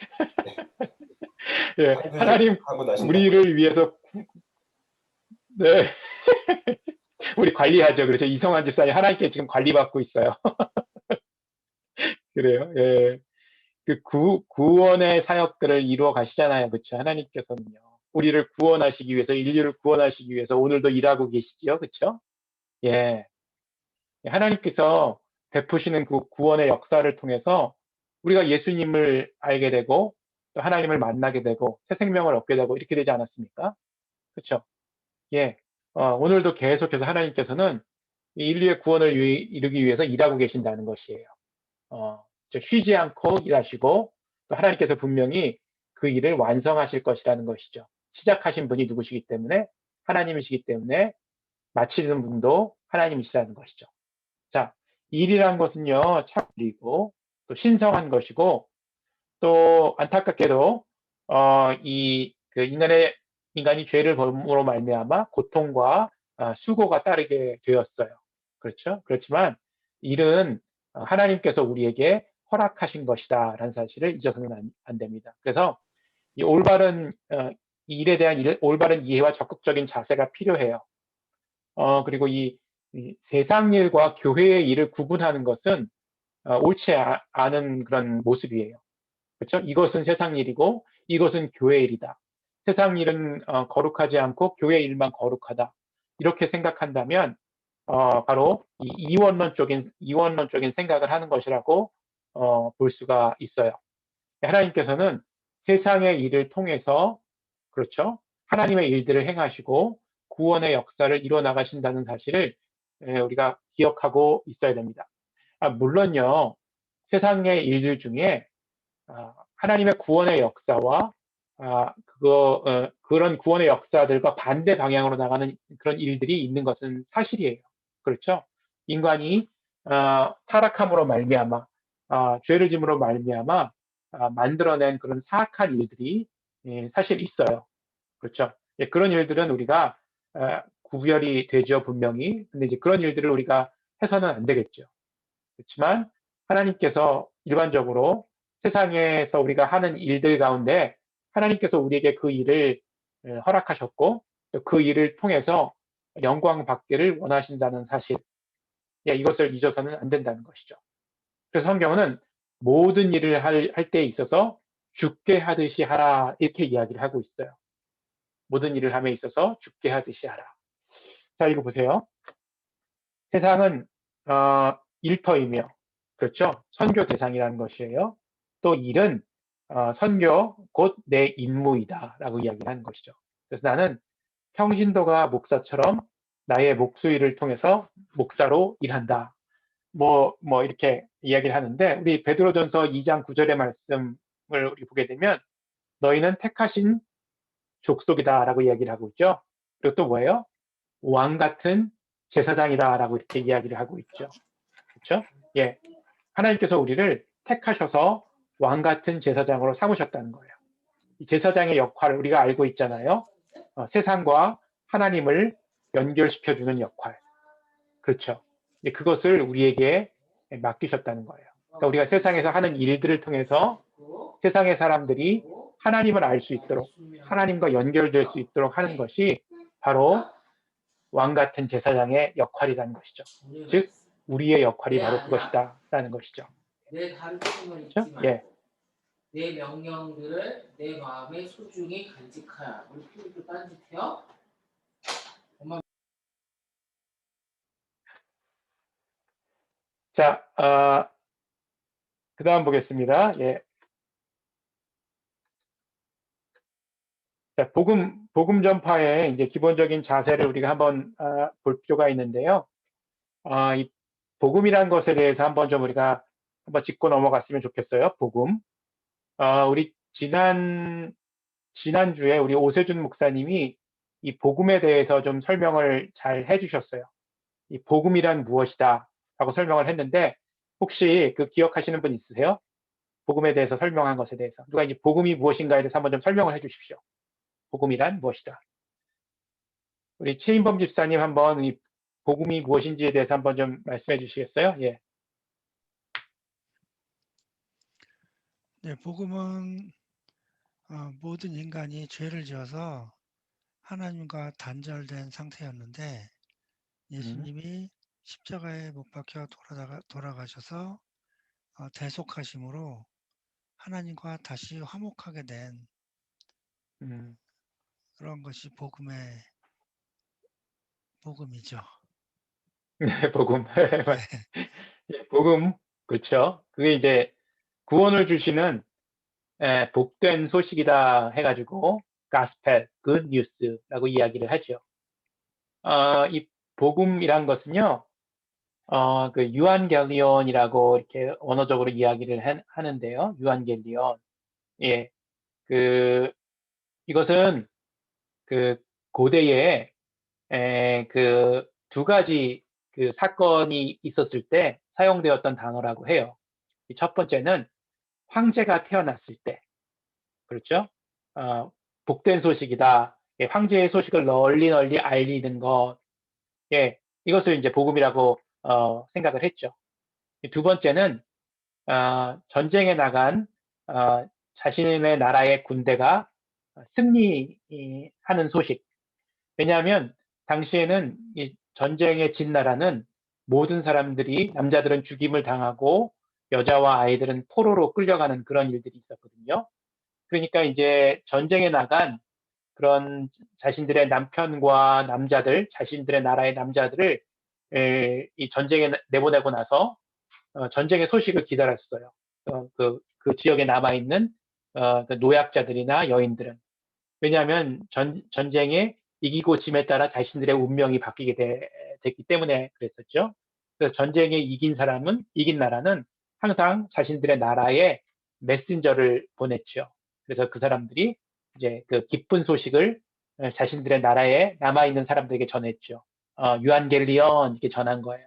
[SPEAKER 1] 예, 하나님
[SPEAKER 9] 하고 나신다고.
[SPEAKER 1] 우리를 위해서 네. 우리 관리하죠. 그래서 이성환 집사님 하나님께 지금 관리받고 있어요. 그래요. 예. 그 구원의 사역들을 이루어 가시잖아요. 그렇죠. 하나님께서는요. 우리를 구원하시기 위해서, 인류를 구원하시기 위해서 오늘도 일하고 계시지요. 그렇죠? 예. 하나님께서 베푸시는 그 구원의 역사를 통해서 우리가 예수님을 알게 되고 또 하나님을 만나게 되고 새 생명을 얻게 되고 이렇게 되지 않았습니까? 그렇죠? 예. 오늘도 계속해서 하나님께서는 이 인류의 구원을 이루기 위해서 일하고 계신다는 것이에요. 쉬지 않고 일하시고 또 하나님께서 분명히 그 일을 완성하실 것이라는 것이죠. 시작하신 분이 누구시기 때문에 하나님이시기 때문에 마치는 분도 하나님이시라는 것이죠. 자, 일이란 것은요, 참이고 또 신성한 것이고 또 안타깝게도 그 인간이 죄를 범으로 말미암아 고통과 수고가 따르게 되었어요. 그렇죠? 그렇지만 일은 하나님께서 우리에게 허락하신 것이다라는 사실을 잊어서는 안 됩니다. 그래서 이 올바른 이 일에 대한 올바른 이해와 적극적인 자세가 필요해요. 그리고 이 세상 일과 교회의 일을 구분하는 것은 옳지 않은 그런 모습이에요. 그렇죠? 이것은 세상 일이고 이것은 교회 일이다. 세상 일은 거룩하지 않고 교회 일만 거룩하다. 이렇게 생각한다면 바로 이 이원론적인 생각을 하는 것이라고 볼 수가 있어요. 하나님께서는 세상의 일을 통해서 그렇죠? 하나님의 일들을 행하시고 구원의 역사를 이루어 나가신다는 사실을 우리가 기억하고 있어야 됩니다. 물론요, 세상의 일들 중에 하나님의 구원의 역사와 그런 구원의 역사들과 반대 방향으로 나가는 그런 일들이 있는 것은 사실이에요. 그렇죠? 인간이 타락함으로 말미암아 죄를 짐으로 말미암아 만들어낸 그런 사악한 일들이 사실 있어요. 그렇죠? 예, 그런 일들은 우리가 구별이 되죠, 분명히. 근데 이제 그런 일들을 우리가 해서는 안 되겠죠. 그렇지만 하나님께서 일반적으로 세상에서 우리가 하는 일들 가운데 하나님께서 우리에게 그 일을 허락하셨고 그 일을 통해서 영광 받기를 원하신다는 사실, 이것을 잊어서는 안 된다는 것이죠. 그래서 성경은 모든 일을 할 때에 있어서 죽게 하듯이 하라 이렇게 이야기를 하고 있어요. 모든 일을 함에 있어서 죽게 하듯이 하라. 자, 이거 보세요. 세상은 일터이며 그렇죠. 선교 대상이라는 것이에요. 또 일은 선교 곧 내 임무이다라고 이야기를 하는 것이죠. 그래서 나는 평신도가 목사처럼 나의 목수일을 통해서 목사로 일한다. 뭐 이렇게 이야기를 하는데 우리 베드로전서 2장 9절의 말씀을 우리 보게 되면 너희는 택하신 족속이다라고 이야기를 하고 있죠. 그리고 또 뭐예요? 왕 같은 제사장이다라고 이렇게 이야기를 하고 있죠. 그렇죠? 예. 하나님께서 우리를 택하셔서 왕 같은 제사장으로 삼으셨다는 거예요. 이 제사장의 역할을 우리가 알고 있잖아요. 세상과 하나님을 연결시켜주는 역할. 그렇죠. 그것을 우리에게 맡기셨다는 거예요. 그러니까 우리가 세상에서 하는 일들을 통해서 세상의 사람들이 하나님을 알 수 있도록 하나님과 연결될 수 있도록 하는 것이 바로 왕 같은 제사장의 역할이라는 것이죠. 즉 우리의 역할이 바로 그것이다라는 것이죠.
[SPEAKER 10] 내 다른 조금은
[SPEAKER 1] 그렇죠?
[SPEAKER 10] 있지만
[SPEAKER 1] 예.
[SPEAKER 10] 내 명령들을 내 마음에 소중히 간직하라. 우리 필리핀 딴짓해요?
[SPEAKER 1] 자, 그 다음 보겠습니다. 예. 자, 복음 전파의 이제 기본적인 자세를 우리가 한번 볼 필요가 있는데요. 이 복음이라는 것에 대해서 한번 좀 우리가 한번 짚고 넘어갔으면 좋겠어요. 복음. 우리 지난주에 우리 오세준 목사님이 이 복음에 대해서 좀 설명을 잘 해주셨어요. 이 복음이란 무엇이다 라고 설명을 했는데 혹시 그 기억하시는 분 있으세요? 복음에 대해서 설명한 것에 대해서. 누가 이제 복음이 무엇인가에 대해서 한번 좀 설명을 해 주십시오. 복음이란 무엇이다. 우리 최인범 집사님 한번 이 복음이 무엇인지에 대해서 한번 좀 말씀해 주시겠어요? 예.
[SPEAKER 11] 네, 복음은 모든 인간이 죄를 지어서 하나님과 단절된 상태였는데 예수님이 십자가에 못 박혀 돌아가셔서 대속하심으로 하나님과 다시 화목하게 된 그런 것이 복음이죠.
[SPEAKER 1] 네, 복음. 복음, 그렇죠. 그게 이제 구원을 주시는 복된 소식이다 해가지고 gospel, good news라고 이야기를 하죠. 이 복음이란 것은요, 그 유한겔리온이라고 이렇게 언어적으로 이야기를 하는데요. 유한겔리온. 예, 이것은 그 고대에 그 두 가지 그 사건이 있었을 때 사용되었던 단어라고 해요. 첫 번째는 황제가 태어났을 때, 그렇죠? 복된 소식이다. 예, 황제의 소식을 널리 알리는 것. 예, 이것을 이제 복음이라고 생각을 했죠. 두 번째는 전쟁에 나간 자신의 나라의 군대가 승리하는 소식. 왜냐하면 당시에는 이 전쟁에 진 나라는 모든 사람들이 남자들은 죽임을 당하고 여자와 아이들은 포로로 끌려가는 그런 일들이 있었거든요. 그러니까 이제 전쟁에 나간 그런 자신들의 남편과 남자들, 자신들의 나라의 남자들을 이 전쟁에 내보내고 나서 전쟁의 소식을 기다렸어요. 그 지역에 남아있는 그 노약자들이나 여인들은. 왜냐하면 전쟁에 이기고 짐에 따라 자신들의 운명이 바뀌게 됐기 때문에 그랬었죠. 그래서 전쟁에 이긴 나라는 항상 자신들의 나라에 메신저를 보냈죠. 그래서 그 사람들이 이제 그 기쁜 소식을 자신들의 나라에 남아있는 사람들에게 전했죠. 유한겔리온 이렇게 전한 거예요.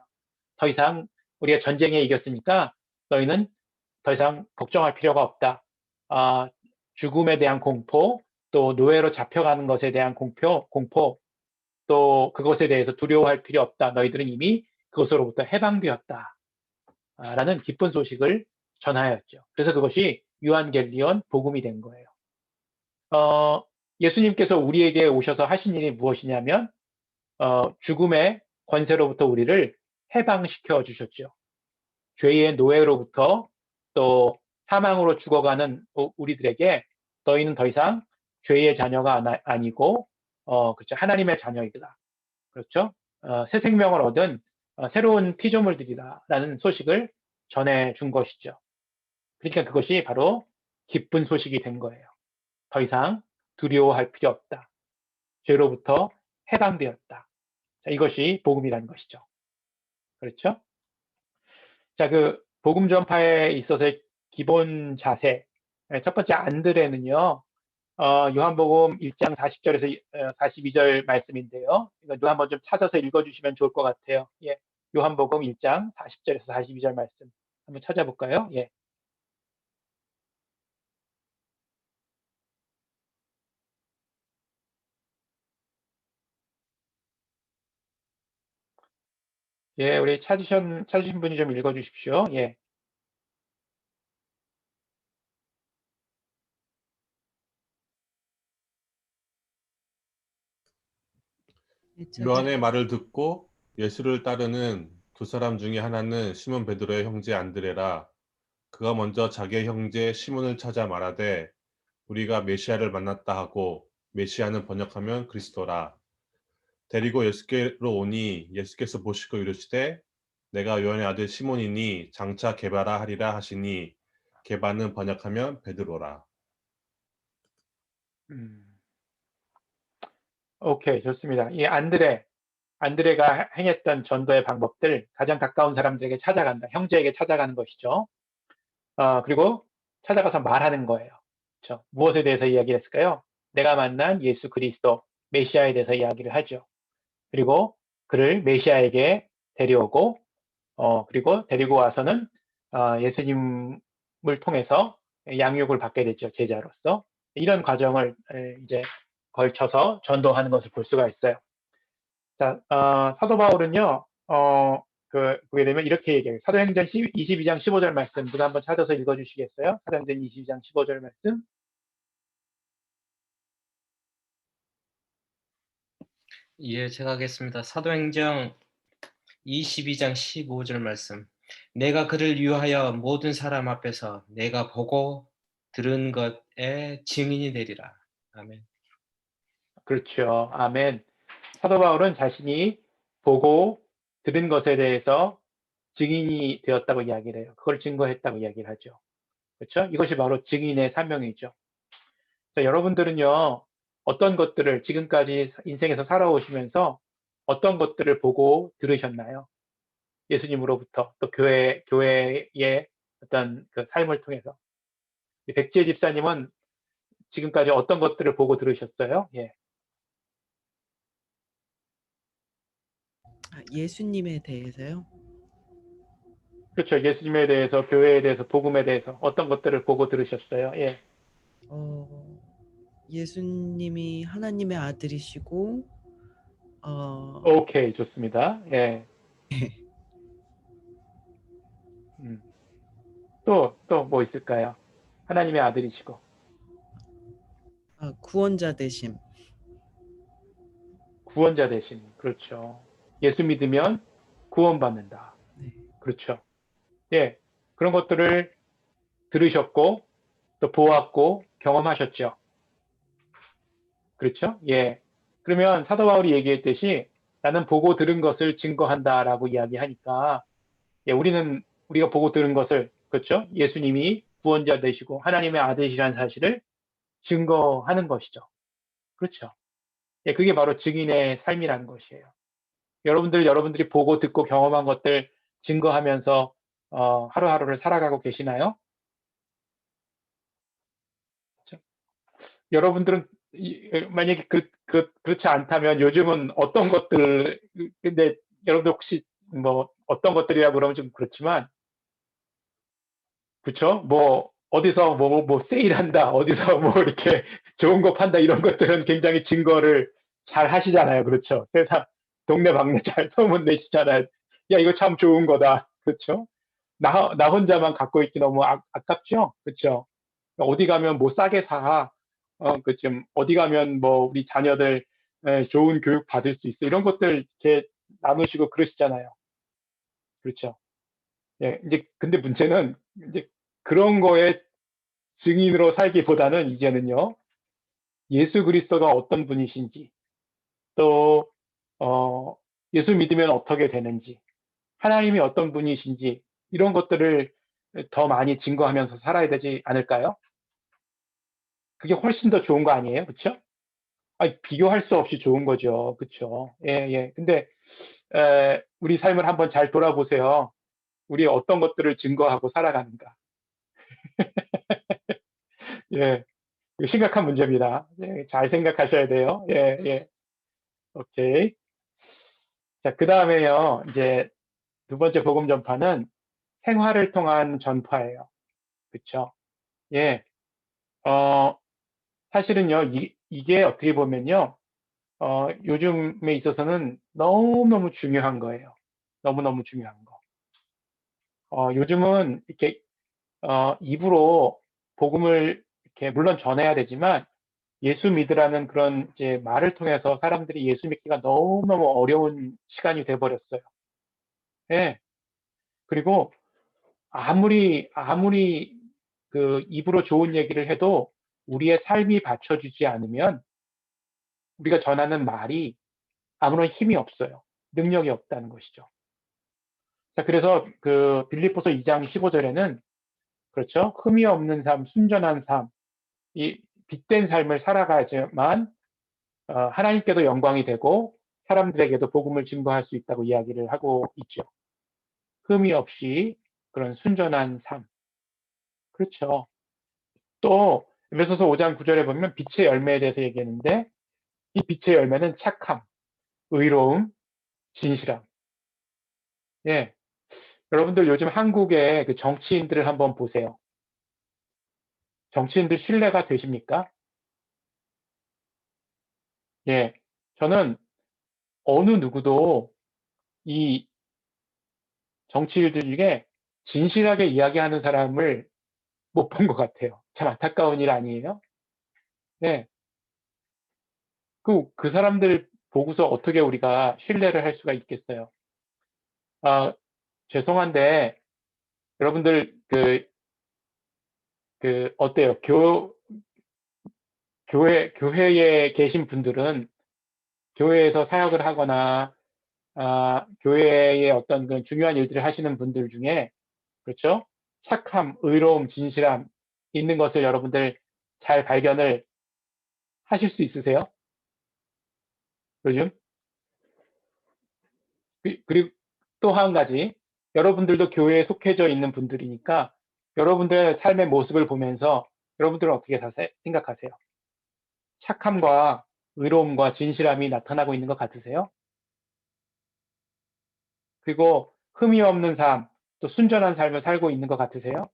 [SPEAKER 1] 더 이상 우리가 전쟁에 이겼으니까 너희는 더 이상 걱정할 필요가 없다. 죽음에 대한 공포, 또 노예로 잡혀가는 것에 대한 공포, 또 그것에 대해서 두려워할 필요 없다. 너희들은 이미 그것으로부터 해방되었다. 라는 기쁜 소식을 전하였죠. 그래서 그것이 유한겔리온 복음이 된 거예요. 예수님께서 우리에게 오셔서 하신 일이 무엇이냐면 죽음의 권세로부터 우리를 해방시켜 주셨죠. 죄의 노예로부터 또 사망으로 죽어가는 우리들에게 너희는 더 이상 죄의 자녀가 아니고 그렇죠. 하나님의 자녀이다. 그렇죠. 새 생명을 얻은 새로운 피조물들이다라는 소식을 전해 준 것이죠. 그러니까 그것이 바로 기쁜 소식이 된 거예요. 더 이상 두려워할 필요 없다. 죄로부터 해방되었다. 자, 이것이 복음이라는 것이죠. 그렇죠? 자, 그 복음 전파에 있어서의 기본 자세. 첫 번째 안드레는요. 요한복음 1장 40절에서 42절 말씀인데요. 이거 한번 좀 찾아서 읽어주시면 좋을 것 같아요. 예, 요한복음 1장 40절에서 42절 말씀 한번 찾아볼까요? 예. 예, 우리 찾으신 분이 좀 읽어주십시오. 예.
[SPEAKER 6] 요한의 말을 듣고 예수를 따르는 두 사람 중에 하나는 시몬 베드로의 형제 안드레라. 그가 먼저 자기의 형제 시몬을 찾아 말하되 우리가 메시아를 만났다 하고, 메시아는 번역하면 그리스도라. 데리고 예수께로 오니 예수께서 보시고 이르시되 내가 요한의 아들 시몬이니 장차 게바라 하리라 하시니, 게바는 번역하면 베드로라.
[SPEAKER 1] 오케이, 좋습니다. 이 안드레가 행했던 전도의 방법들, 가장 가까운 사람들에게 찾아간다. 형제에게 찾아가는 것이죠. 그리고 찾아가서 말하는 거예요. 그렇죠? 무엇에 대해서 이야기했을까요? 내가 만난 예수 그리스도, 메시아에 대해서 이야기를 하죠. 그리고 그를 메시아에게 데려오고, 그리고 데리고 와서는 예수님을 통해서 양육을 받게 됐죠. 제자로서. 이런 과정을 이제 걸쳐서 전도하는 것을 볼 수가 있어요. 자, 사도 바울은요, 보게 되면 이렇게 얘기해요. 사도행전 22장 15절 말씀, 누가 한번 찾아서 읽어주시겠어요? 사도행전 22장 15절 말씀.
[SPEAKER 12] 예, 제가 하겠습니다. 사도행전 22장 15절 말씀. 내가 그를 위하여 모든 사람 앞에서 내가 보고 들은 것에 증인이 되리라. 아멘.
[SPEAKER 1] 그렇죠. 아멘. 사도 바울은 자신이 보고 들은 것에 대해서 증인이 되었다고 이야기를 해요. 그걸 증거했다고 이야기를 하죠. 그렇죠? 이것이 바로 증인의 사명이죠. 자, 여러분들은요, 어떤 것들을 지금까지 인생에서 살아오시면서 어떤 것들을 보고 들으셨나요? 예수님으로부터, 또 교회의 어떤 그 삶을 통해서. 백지혜 집사님은 지금까지 어떤 것들을 보고 들으셨어요? 예.
[SPEAKER 13] 예수님에 대해서요?
[SPEAKER 1] 그렇죠. 예수님에 대해서, 교회에 대해서, 복음에 대해서 어떤 것들을 보고 들으셨어요? 예.
[SPEAKER 13] 예수님이 하나님의 아들이시고,
[SPEAKER 1] 오케이, 좋습니다. 예. 또 뭐 있을까요? 하나님의 아들이시고.
[SPEAKER 13] 구원자 되심.
[SPEAKER 1] 구원자 되신. 그렇죠. 예수 믿으면 구원받는다.
[SPEAKER 13] 네.
[SPEAKER 1] 그렇죠. 예. 그런 것들을 들으셨고, 또 보았고, 경험하셨죠. 그렇죠? 예. 그러면 사도 바울이 얘기했듯이 나는 보고 들은 것을 증거한다라고 이야기하니까, 예, 우리가 보고 들은 것을, 그렇죠? 예수님이 구원자 되시고 하나님의 아들이라는 사실을 증거하는 것이죠. 그렇죠? 예, 그게 바로 증인의 삶이라는 것이에요. 여러분들이 보고 듣고 경험한 것들 증거하면서 하루하루를 살아가고 계시나요? 그렇죠? 여러분들은 만약에 그렇지 않다면 요즘은 어떤 것들, 근데 여러분들 혹시 뭐 어떤 것들이라고 그러면 좀 그렇지만, 그렇죠? 뭐 어디서 뭐 세일한다, 어디서 뭐 이렇게 좋은 거 판다, 이런 것들은 굉장히 증거를 잘 하시잖아요. 그렇죠? 세상 동네 방네 잘 소문 내시잖아요. 야, 이거 참 좋은 거다. 그렇죠? 나 혼자만 갖고 있기 너무 아깝죠? 그렇죠? 어디 가면 뭐 싸게 사. 좀 어디 가면 뭐 우리 자녀들 좋은 교육 받을 수 있어. 이런 것들 이렇게 나누시고 그러시잖아요. 그렇죠? 예, 이제 근데 문제는 이제 그런 거에 증인으로 살기보다는 이제는요, 예수 그리스도가 어떤 분이신지, 또 예수 믿으면 어떻게 되는지, 하나님이 어떤 분이신지, 이런 것들을 더 많이 증거하면서 살아야 되지 않을까요? 그게 훨씬 더 좋은 거 아니에요? 그렇죠? 비교할 수 없이 좋은 거죠. 그렇죠? 예, 예. 근데 우리 삶을 한번 잘 돌아보세요. 우리 어떤 것들을 증거하고 살아가는가? 예, 이거 심각한 문제입니다. 예, 잘 생각하셔야 돼요. 예, 예. 오케이. 자, 그 다음에요. 이제 두 번째 복음 전파는 생활을 통한 전파예요. 그렇죠? 예. 사실은요, 이게 어떻게 보면요, 요즘에 있어서는 너무너무 중요한 거예요. 너무너무 중요한 거. 요즘은 이렇게, 입으로 복음을 이렇게 물론 전해야 되지만 예수 믿으라는 그런 이제 말을 통해서 사람들이 예수 믿기가 너무너무 어려운 시간이 돼버렸어요. 예. 그리고 아무리 그 입으로 좋은 얘기를 해도 우리의 삶이 받쳐주지 않으면 우리가 전하는 말이 아무런 힘이 없어요. 능력이 없다는 것이죠. 자, 그래서 그 빌립보서 2장 15절에는 그렇죠. 흠이 없는 삶, 순전한 삶, 이 빛된 삶을 살아가야지만 하나님께도 영광이 되고 사람들에게도 복음을 증거할 수 있다고 이야기를 하고 있죠. 흠이 없이 그런 순전한 삶. 그렇죠. 또 에베소서 5장 9절에 보면 빛의 열매에 대해서 얘기했는데 이 빛의 열매는 착함, 의로움, 진실함. 예. 여러분들 요즘 한국의 그 정치인들을 한번 보세요. 정치인들 신뢰가 되십니까? 예. 저는 어느 누구도 이 정치인들 중에 진실하게 이야기하는 사람을 못 본 것 같아요. 참 안타까운 일 아니에요? 네. 그 사람들 보고서 어떻게 우리가 신뢰를 할 수가 있겠어요? 죄송한데, 여러분들, 어때요? 교회에 계신 분들은 교회에서 사역을 하거나, 교회의 어떤 그 중요한 일들을 하시는 분들 중에, 그렇죠? 착함, 의로움, 진실함 있는 것을 여러분들 잘 발견을 하실 수 있으세요? 요즘? 그리고 또 한 가지, 여러분들도 교회에 속해져 있는 분들이니까 여러분들의 삶의 모습을 보면서 여러분들은 어떻게 생각하세요? 착함과 의로움과 진실함이 나타나고 있는 것 같으세요? 그리고 흠이 없는 삶, 또 순전한 삶을 살고 있는 것 같으세요?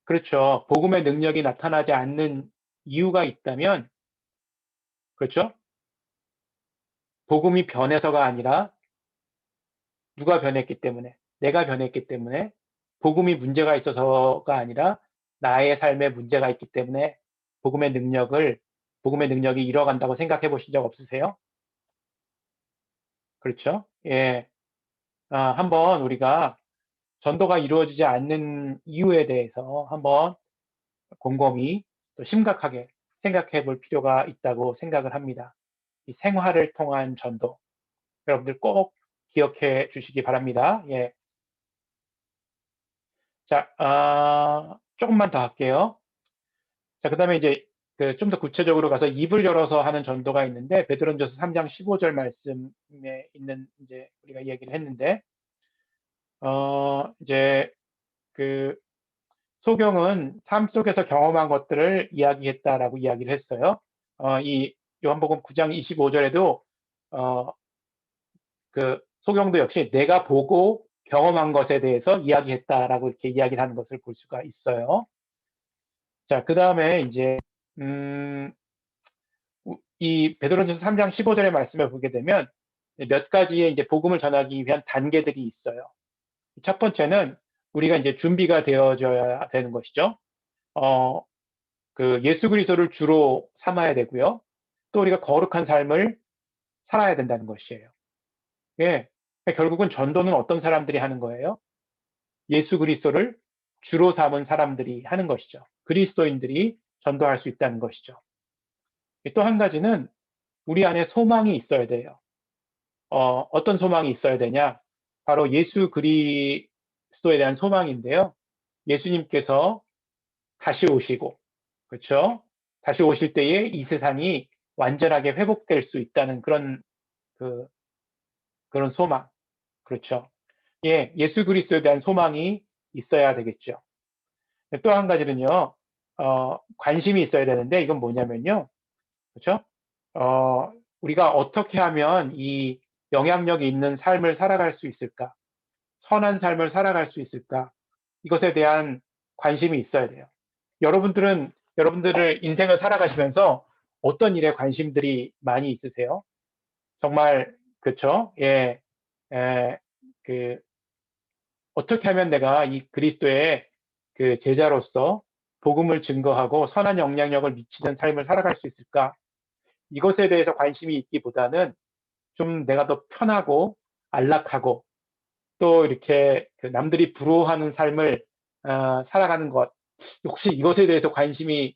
[SPEAKER 1] 그렇죠. 복음의 능력이 나타나지 않는 이유가 있다면, 그렇죠? 복음이 변해서가 아니라 누가 변했기 때문에, 내가 변했기 때문에, 복음이 문제가 있어서가 아니라 나의 삶에 문제가 있기 때문에 복음의 능력이 잃어간다고 생각해 보신 적 없으세요? 그렇죠? 예. 한번 우리가 전도가 이루어지지 않는 이유에 대해서 한번 곰곰이 또 심각하게 생각해 볼 필요가 있다고 생각을 합니다. 이 생활을 통한 전도. 여러분들 꼭 기억해 주시기 바랍니다. 예. 자, 조금만 더 할게요. 자, 그 다음에 이제 좀 더 구체적으로 가서 입을 열어서 하는 전도가 있는데, 베드로전서 3장 15절 말씀에 있는 이제 우리가 얘기를 했는데, 이제 그 소경은 삶 속에서 경험한 것들을 이야기했다라고 이야기를 했어요. 이 요한복음 9장 25절에도 그 소경도 역시 내가 보고 경험한 것에 대해서 이야기했다라고 이렇게 이야기를 하는 것을 볼 수가 있어요. 자, 그 다음에 이제 이 베드로전서 3장 15절의 말씀을 보게 되면 몇 가지의 이제 복음을 전하기 위한 단계들이 있어요. 첫 번째는 우리가 이제 준비가 되어져야 되는 것이죠. 그 예수 그리스도를 주로 삼아야 되고요. 또 우리가 거룩한 삶을 살아야 된다는 것이에요. 예. 결국은 전도는 어떤 사람들이 하는 거예요? 예수 그리스도를 주로 삼은 사람들이 하는 것이죠. 그리스도인들이 전도할 수 있다는 것이죠. 또 한 가지는 우리 안에 소망이 있어야 돼요. 어떤 소망이 있어야 되냐? 바로 예수 그리스도에 대한 소망인데요. 예수님께서 다시 오시고, 그렇죠? 다시 오실 때에 이 세상이 완전하게 회복될 수 있다는 그런 소망, 그렇죠? 예, 예수 그리스도에 대한 소망이 있어야 되겠죠. 또 한 가지는요, 관심이 있어야 되는데 이건 뭐냐면요, 그렇죠? 우리가 어떻게 하면 이 영향력이 있는 삶을 살아갈 수 있을까? 선한 삶을 살아갈 수 있을까? 이것에 대한 관심이 있어야 돼요. 여러분들의 인생을 살아가시면서 어떤 일에 관심들이 많이 있으세요? 정말, 그렇죠? 예, 어떻게 하면 내가 이 그리스도의 그 제자로서 복음을 증거하고 선한 영향력을 미치는 삶을 살아갈 수 있을까? 이것에 대해서 관심이 있기보다는 좀 내가 더 편하고 안락하고 또 이렇게 남들이 부러워하는 삶을 살아가는 것, 혹시 이것에 대해서 관심이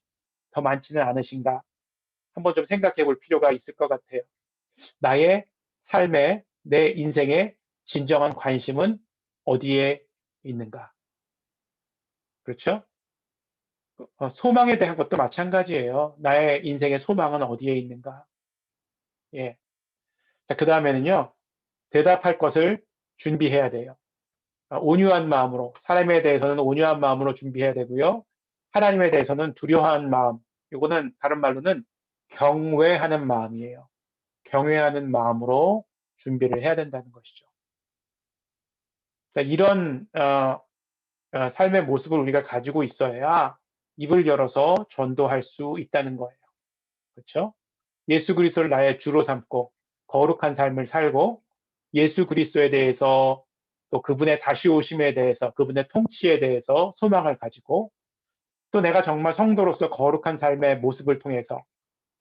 [SPEAKER 1] 더 많지는 않으신가? 한번 좀 생각해 볼 필요가 있을 것 같아요. 나의 삶에, 내 인생의 진정한 관심은 어디에 있는가? 그렇죠? 소망에 대한 것도 마찬가지예요. 나의 인생의 소망은 어디에 있는가? 예. 자, 그 다음에는요, 대답할 것을 준비해야 돼요. 온유한 마음으로, 사람에 대해서는 온유한 마음으로 준비해야 되고요. 하나님에 대해서는 두려워하는 마음, 이거는 다른 말로는 경외하는 마음이에요. 경외하는 마음으로 준비를 해야 된다는 것이죠. 자, 이런 삶의 모습을 우리가 가지고 있어야 입을 열어서 전도할 수 있다는 거예요. 그렇죠? 예수 그리스도를 나의 주로 삼고 거룩한 삶을 살고 예수 그리스도에 대해서 또 그분의 다시 오심에 대해서 그분의 통치에 대해서 소망을 가지고 또 내가 정말 성도로서 거룩한 삶의 모습을 통해서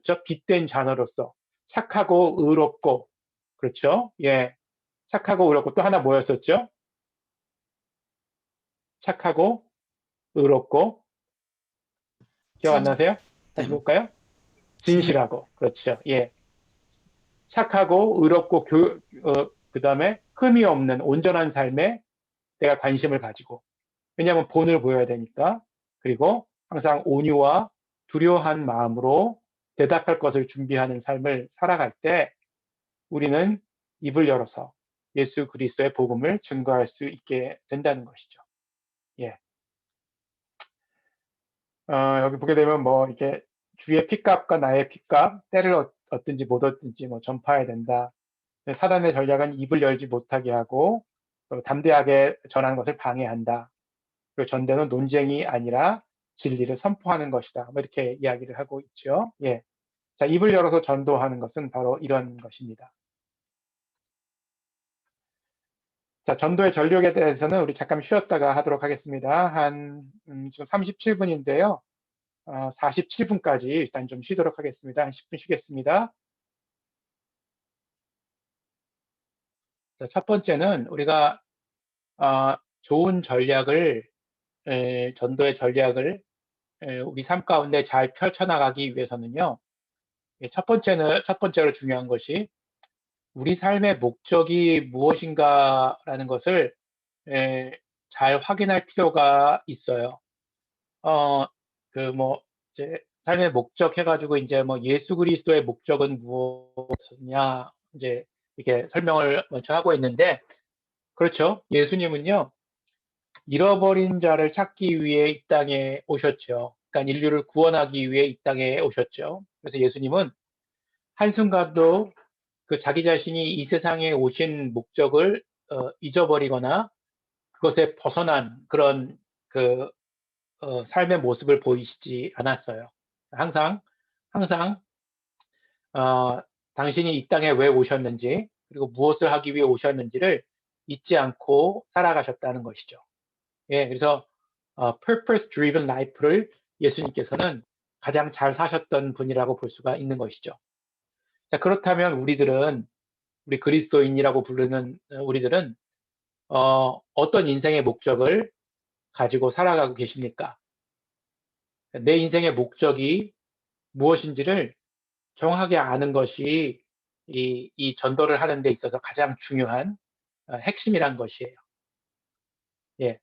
[SPEAKER 1] 저 빛된 자녀로서 착하고 의롭고 그렇죠? 예, 착하고 의롭고 또 하나 뭐였었죠? 착하고 의롭고 기억 안 나세요? 다시 볼까요? 진실하고 그렇죠. 예, 착하고 의롭고 그 다음에 흠이 없는 온전한 삶에 내가 관심을 가지고 왜냐하면 본을 보여야 되니까 그리고 항상 온유와 두려워한 마음으로 대답할 것을 준비하는 삶을 살아갈 때 우리는 입을 열어서 예수 그리스도의 복음을 증거할 수 있게 된다는 것이죠. 예. 여기 보게 되면 뭐 이렇게 주의 피값과 나의 피값 때를 얻든지 못 얻든지 뭐 전파해야 된다. 사단의 전략은 입을 열지 못하게 하고 담대하게 전하는 것을 방해한다. 그리고 전대는 논쟁이 아니라 진리를 선포하는 것이다. 뭐 이렇게 이야기를 하고 있죠. 예. 자, 입을 열어서 전도하는 것은 바로 이런 것입니다. 자, 전도의 전력에 대해서는 우리 잠깐 쉬었다가 하도록 하겠습니다. 지금 37분인데요. 47분까지 일단 좀 쉬도록 하겠습니다. 한 10분 쉬겠습니다. 자, 첫 번째는 우리가 좋은 전략을 전도의 전략을 우리 삶 가운데 잘 펼쳐나가기 위해서는요. 첫 번째로 중요한 것이 우리 삶의 목적이 무엇인가라는 것을 잘 확인할 필요가 있어요. 이제 삶의 목적 해가지고 이제 뭐 예수 그리스도의 목적은 무엇이냐 이제 이렇게 설명을 먼저 하고 있는데 그렇죠. 예수님은요 잃어버린 자를 찾기 위해 이 땅에 오셨죠. 그러니까 인류를 구원하기 위해 이 땅에 오셨죠. 그래서 예수님은 한순간도 그 자기 자신이 이 세상에 오신 목적을 잊어버리거나 그것에 벗어난 그런 삶의 모습을 보이시지 않았어요. 항상 당신이 이 땅에 왜 오셨는지 그리고 무엇을 하기 위해 오셨는지를 잊지 않고 살아가셨다는 것이죠. 예, 그래서 purpose driven life를 예수님께서는 가장 잘 사셨던 분이라고 볼 수가 있는 것이죠. 자, 그렇다면 우리 그리스도인이라고 부르는 우리들은 어떤 인생의 목적을 가지고 살아가고 계십니까? 내 인생의 목적이 무엇인지를 정확하게 아는 것이 이 전도를 하는 데 있어서 가장 중요한 핵심이란 것이에요. 예.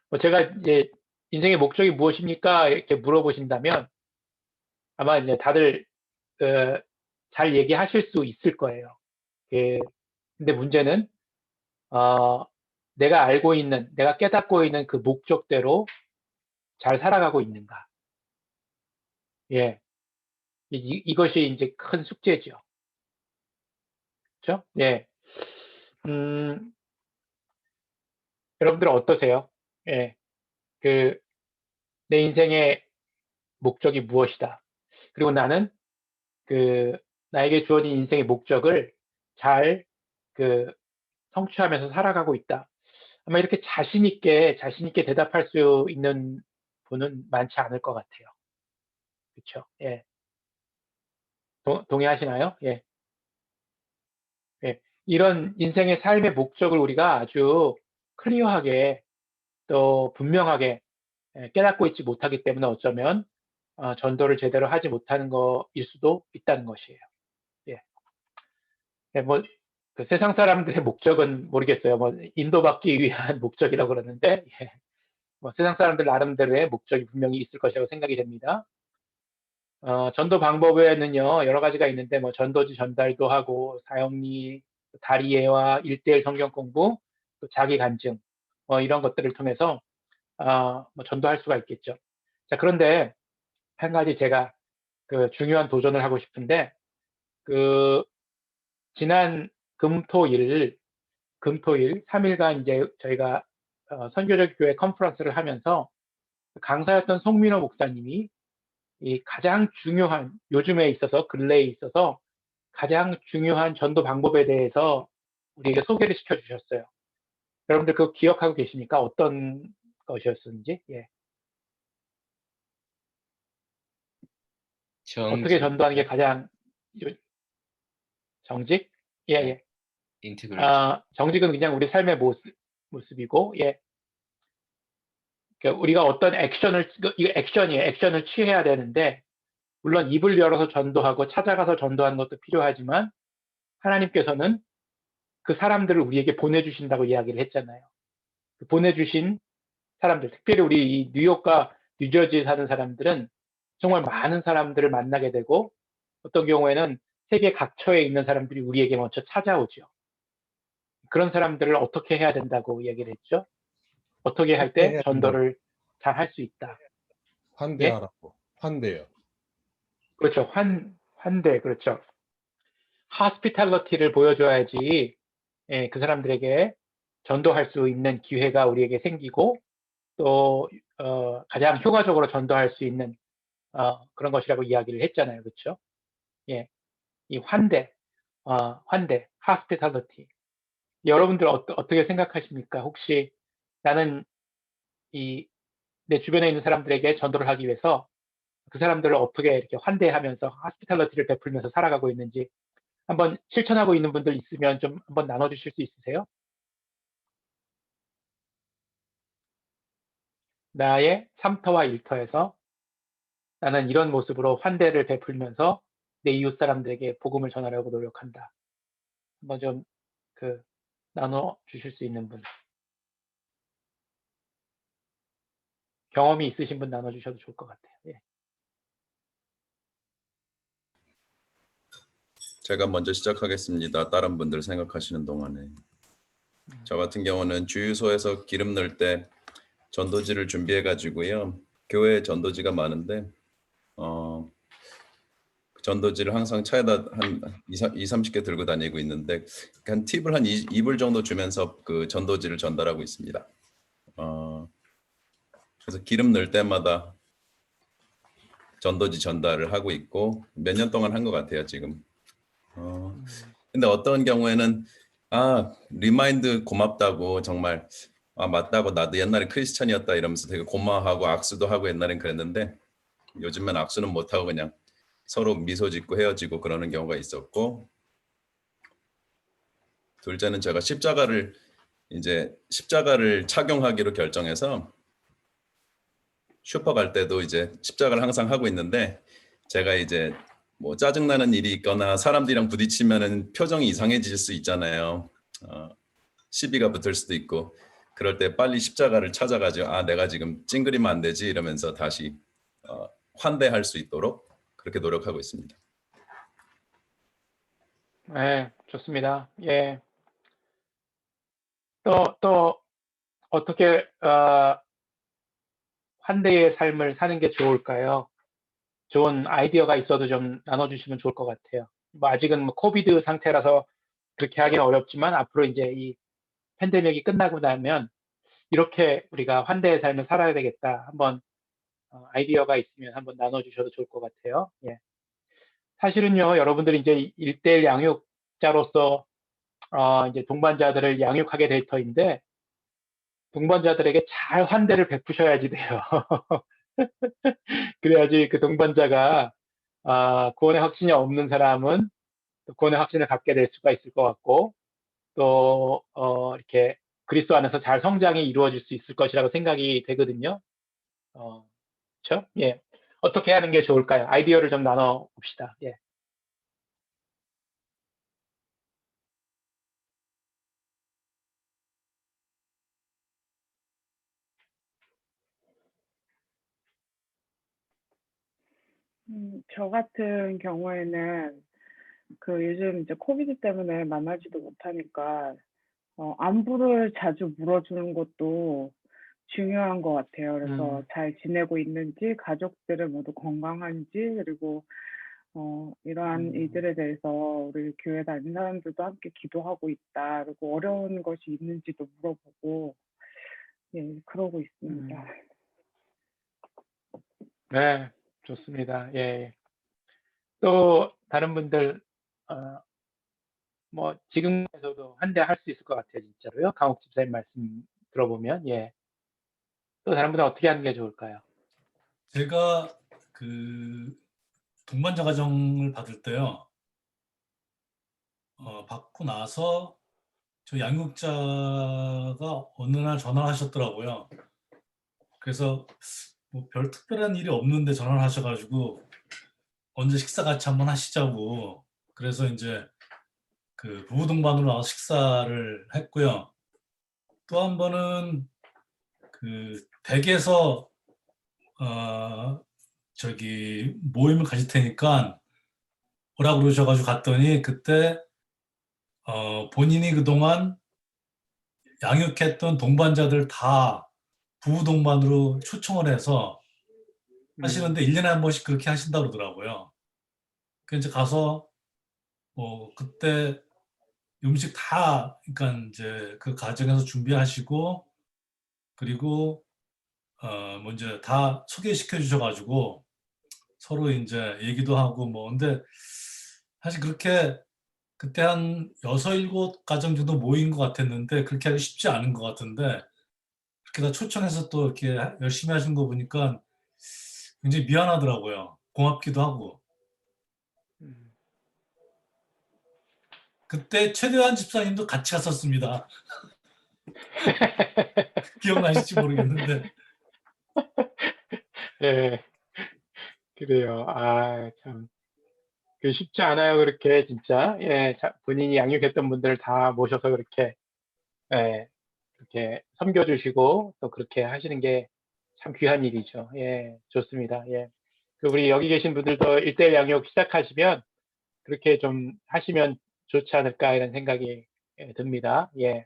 [SPEAKER 1] 뭐 제가 이제 인생의 목적이 무엇입니까? 이렇게 물어보신다면 아마 이제 다들 잘 얘기하실 수 있을 거예요. 예. 근데 문제는 내가 알고 있는, 내가 깨닫고 있는 그 목적대로 잘 살아가고 있는가? 예. 이것이 이제 큰 숙제죠. 그렇죠? 예. 여러분들은 어떠세요? 예. 내 인생의 목적이 무엇이다. 그리고 나는 나에게 주어진 인생의 목적을 잘 성취하면서 살아가고 있다. 아마 이렇게 자신 있게 대답할 수 있는 분은 많지 않을 것 같아요. 그렇죠? 예. 동의하시나요? 예. 예. 이런 인생의 삶의 목적을 우리가 아주 클리어하게 또 분명하게 깨닫고 있지 못하기 때문에 어쩌면 전도를 제대로 하지 못하는 것일 수도 있다는 것이에요. 예. 예, 뭐 세상 사람들의 목적은 모르겠어요. 뭐 인도받기 위한 목적이라고 그러는데 예. 뭐 세상 사람들 나름대로의 목적이 분명히 있을 것이라고 생각이 됩니다. 전도 방법에는요 여러 가지가 있는데 뭐 전도지 전달도 하고 사형리, 다리예와 1:1 성경 공부, 또 자기 간증 이런 것들을 통해서 뭐 전도할 수가 있겠죠. 자, 그런데 한 가지 제가 중요한 도전을 하고 싶은데 지난 금토일 3일간 이제 저희가 선교적 교회 컨퍼런스를 하면서 강사였던 송민호 목사님이 이 가장 중요한 요즘에 있어서 근래에 있어서 가장 중요한 전도 방법에 대해서 우리에게 소개를 시켜주셨어요. 여러분들 그거 기억하고 계십니까? 어떤 것이었는지? 예. 어떻게 전도하는 게 가장 정직? 예, 예.
[SPEAKER 12] 인티그레이션.
[SPEAKER 1] 정직은 그냥 우리 삶의 모습이고, 예. 그러니까 우리가 어떤 이거 액션이에요. 액션을 취해야 되는데, 물론 입을 열어서 전도하고 찾아가서 전도하는 것도 필요하지만, 하나님께서는 그 사람들을 우리에게 보내주신다고 이야기를 했잖아요. 보내주신 사람들, 특별히 우리 이 뉴욕과 뉴저지에 사는 사람들은 정말 많은 사람들을 만나게 되고, 어떤 경우에는 세계 각처에 있는 사람들이 우리에게 먼저 찾아오죠. 그런 사람들을 어떻게 해야 된다고 얘기를 했죠? 어떻게 할 때 전도를 잘 할 수 있다.
[SPEAKER 6] 환대하라고. 환대요.
[SPEAKER 1] 그렇죠. 환대, 그렇죠. hospitality를 보여줘야지 그 사람들에게 전도할 수 있는 기회가 우리에게 생기고 또 가장 효과적으로 전도할 수 있는 그런 것이라고 이야기를 했잖아요. 그렇죠? 예, 이 환대, hospitality. 여러분들 어떻게 생각하십니까? 혹시 나는 내 주변에 있는 사람들에게 전도를 하기 위해서 그 사람들을 어떻게 이렇게 환대하면서 hospitality를 베풀면서 살아가고 있는지 한번 실천하고 있는 분들 있으면 좀 한번 나눠주실 수 있으세요? 나의 3터와 1터에서 나는 이런 모습으로 환대를 베풀면서 내 이웃 사람들에게 복음을 전하려고 노력한다. 한번 좀 나눠 주실 수 있는 분. 경험이 있으신 분 나눠 주셔도 좋을 것 같아요. 예.
[SPEAKER 8] 제가 먼저 시작하겠습니다. 다른 분들 생각하시는 동안에. 저 같은 경우는 주유소에서 기름 넣을 때 전도지를 준비해 가지고요. 교회에 전도지가 많은데 전도지를 항상 차에다 한 20-30개 들고 다니고 있는데 한 팁을 한 2불 정도 주면서 그 전도지를 전달하고 있습니다. 그래서 기름 넣을 때마다 전도지 전달을 하고 있고 몇 년 동안 한 것 같아요, 지금. 근데 어떤 경우에는 리마인드 고맙다고 정말 맞다고 나도 옛날에 크리스찬이었다 이러면서 되게 고마워하고 악수도 하고 옛날엔 그랬는데 요즘엔 악수는 못하고 그냥 서로 미소 짓고 헤어지고 그러는 경우가 있었고, 둘째는 제가 십자가를 착용하기로 결정해서 슈퍼 갈 때도 이제 십자가를 항상 하고 있는데 제가 이제 뭐 짜증나는 일이 있거나 사람들이랑 부딪히면은 표정이 이상해질 수 있잖아요. 시비가 붙을 수도 있고 그럴 때 빨리 십자가를 찾아가지고 아 내가 지금 찡그리면 안 되지 이러면서 다시 환대할 수 있도록 그렇게 노력하고 있습니다.
[SPEAKER 1] 네, 좋습니다. 예. 또 어떻게 환대의 삶을 사는 게 좋을까요? 좋은 아이디어가 있어도 좀 나눠주시면 좋을 것 같아요. 뭐 아직은 뭐 코비드 상태라서 그렇게 하기는 어렵지만 앞으로 이제 이 팬데믹이 끝나고 나면 이렇게 우리가 환대의 삶을 살아야 되겠다. 한번 아이디어가 있으면 한번 나눠주셔도 좋을 것 같아요. 예. 사실은요, 여러분들이 이제 1대1 양육자로서 이제 동반자들을 양육하게 될 터인데 동반자들에게 잘 환대를 베푸셔야지 돼요. 그래야지 그 동반자가 구원의 확신이 없는 사람은 구원의 확신을 갖게 될 수가 있을 것 같고 또 이렇게 그리스도 안에서 잘 성장이 이루어질 수 있을 것이라고 생각이 되거든요. 그렇죠? 예. 어떻게 하는 게 좋을까요? 아이디어를 좀 나눠 봅시다. 예.
[SPEAKER 4] 저 같은 경우에는 그 요즘 이제 코비드 때문에 만나지도 못하니까 안부를 자주 물어주는 것도 중요한 것 같아요. 그래서 잘 지내고 있는지, 가족들은 모두 건강한지, 그리고 이러한 일들에 대해서 우리 교회 다니는 사람들도 함께 기도하고 있다. 그리고 어려운 것이 있는지도 물어보고, 예, 그러고 있습니다.
[SPEAKER 1] 네, 좋습니다. 예. 또 다른 분들 뭐 지금에서도 환대할 수 있을 것 같아요, 진짜로요. 강욱 집사님 말씀 들어보면 예. 또 다른 분들 어떻게 하는 게 좋을까요?
[SPEAKER 14] 제가 그 동반자 가정을 받을 때요. 받고 나서 저 양육자가 어느 날 전화를 하셨더라고요. 그래서 뭐 별 특별한 일이 없는데 전화를 하셔가지고 언제 식사 같이 한번 하시자고. 그래서 이제 그 부부 동반으로 나와서 식사를 했고요. 또 한 번은 그 댁에서 저기 모임을 가질 테니까 오라고 그러셔가지고 갔더니 그때 본인이 그동안 양육했던 동반자들 다 부부 동반으로 초청을 해서 하시는데 1년에 한 번씩 그렇게 하신다고 그러더라고요. 그래서 이제 가서 그때 음식 다 그러니까 이제 그 가정에서 준비하시고 그리고 먼저 다 소개시켜 주셔가지고 서로 이제 얘기도 하고 뭐 근데 사실 그렇게 그때 한 6, 7가정 정도 모인 것 같았는데 그렇게 하기 쉽지 않은 것 같은데 그렇게 다 초청해서 또 이렇게 열심히 하신 거 보니까 굉장히 미안하더라고요. 고맙기도 하고. 그때 최대한 집사님도 같이 갔었습니다. 기억나실지 모르겠는데.
[SPEAKER 1] 예. 그래요. 참. 그 쉽지 않아요, 그렇게 진짜. 예, 본인이 양육했던 분들을 다 모셔서 그렇게 예, 그렇게 섬겨주시고 또 그렇게 하시는 게 참 귀한 일이죠. 예, 좋습니다. 예. 우리 여기 계신 분들도 1대1 양육 시작하시면 그렇게 좀 하시면 좋지 않을까 이런 생각이 듭니다. 예.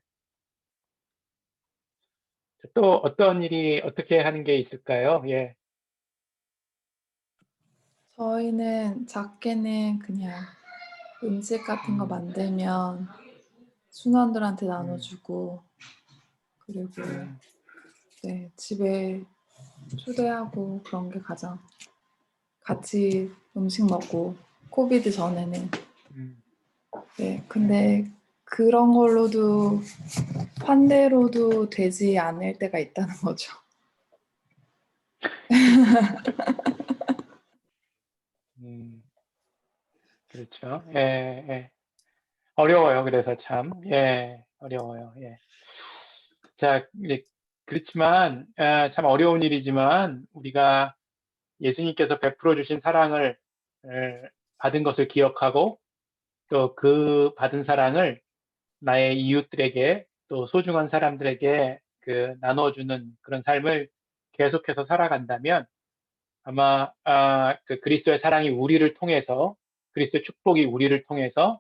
[SPEAKER 1] 또 어떤 일이 어떻게 하는 게 있을까요? 예.
[SPEAKER 15] 저희는 작게는 그냥 음식 같은 거 만들면 순원들한테 나눠주고 그리고 네, 집에 초대하고 그런 게 가장 같이 음식 먹고 코비드 전에는 네, 근데 그런 걸로도 환대로도 되지 않을 때가 있다는 거죠.
[SPEAKER 1] 그렇죠. 예, 예. 어려워요. 그래서 참, 예, 어려워요. 예. 자, 이제 그렇지만 참 어려운 일이지만 우리가 예수님께서 베풀어 주신 사랑을 받은 것을 기억하고 또 그 받은 사랑을 나의 이웃들에게 또 소중한 사람들에게 그 나눠주는 그런 삶을 계속해서 살아간다면 아마 그 그리스도의 사랑이 우리를 통해서 그리스도의 축복이 우리를 통해서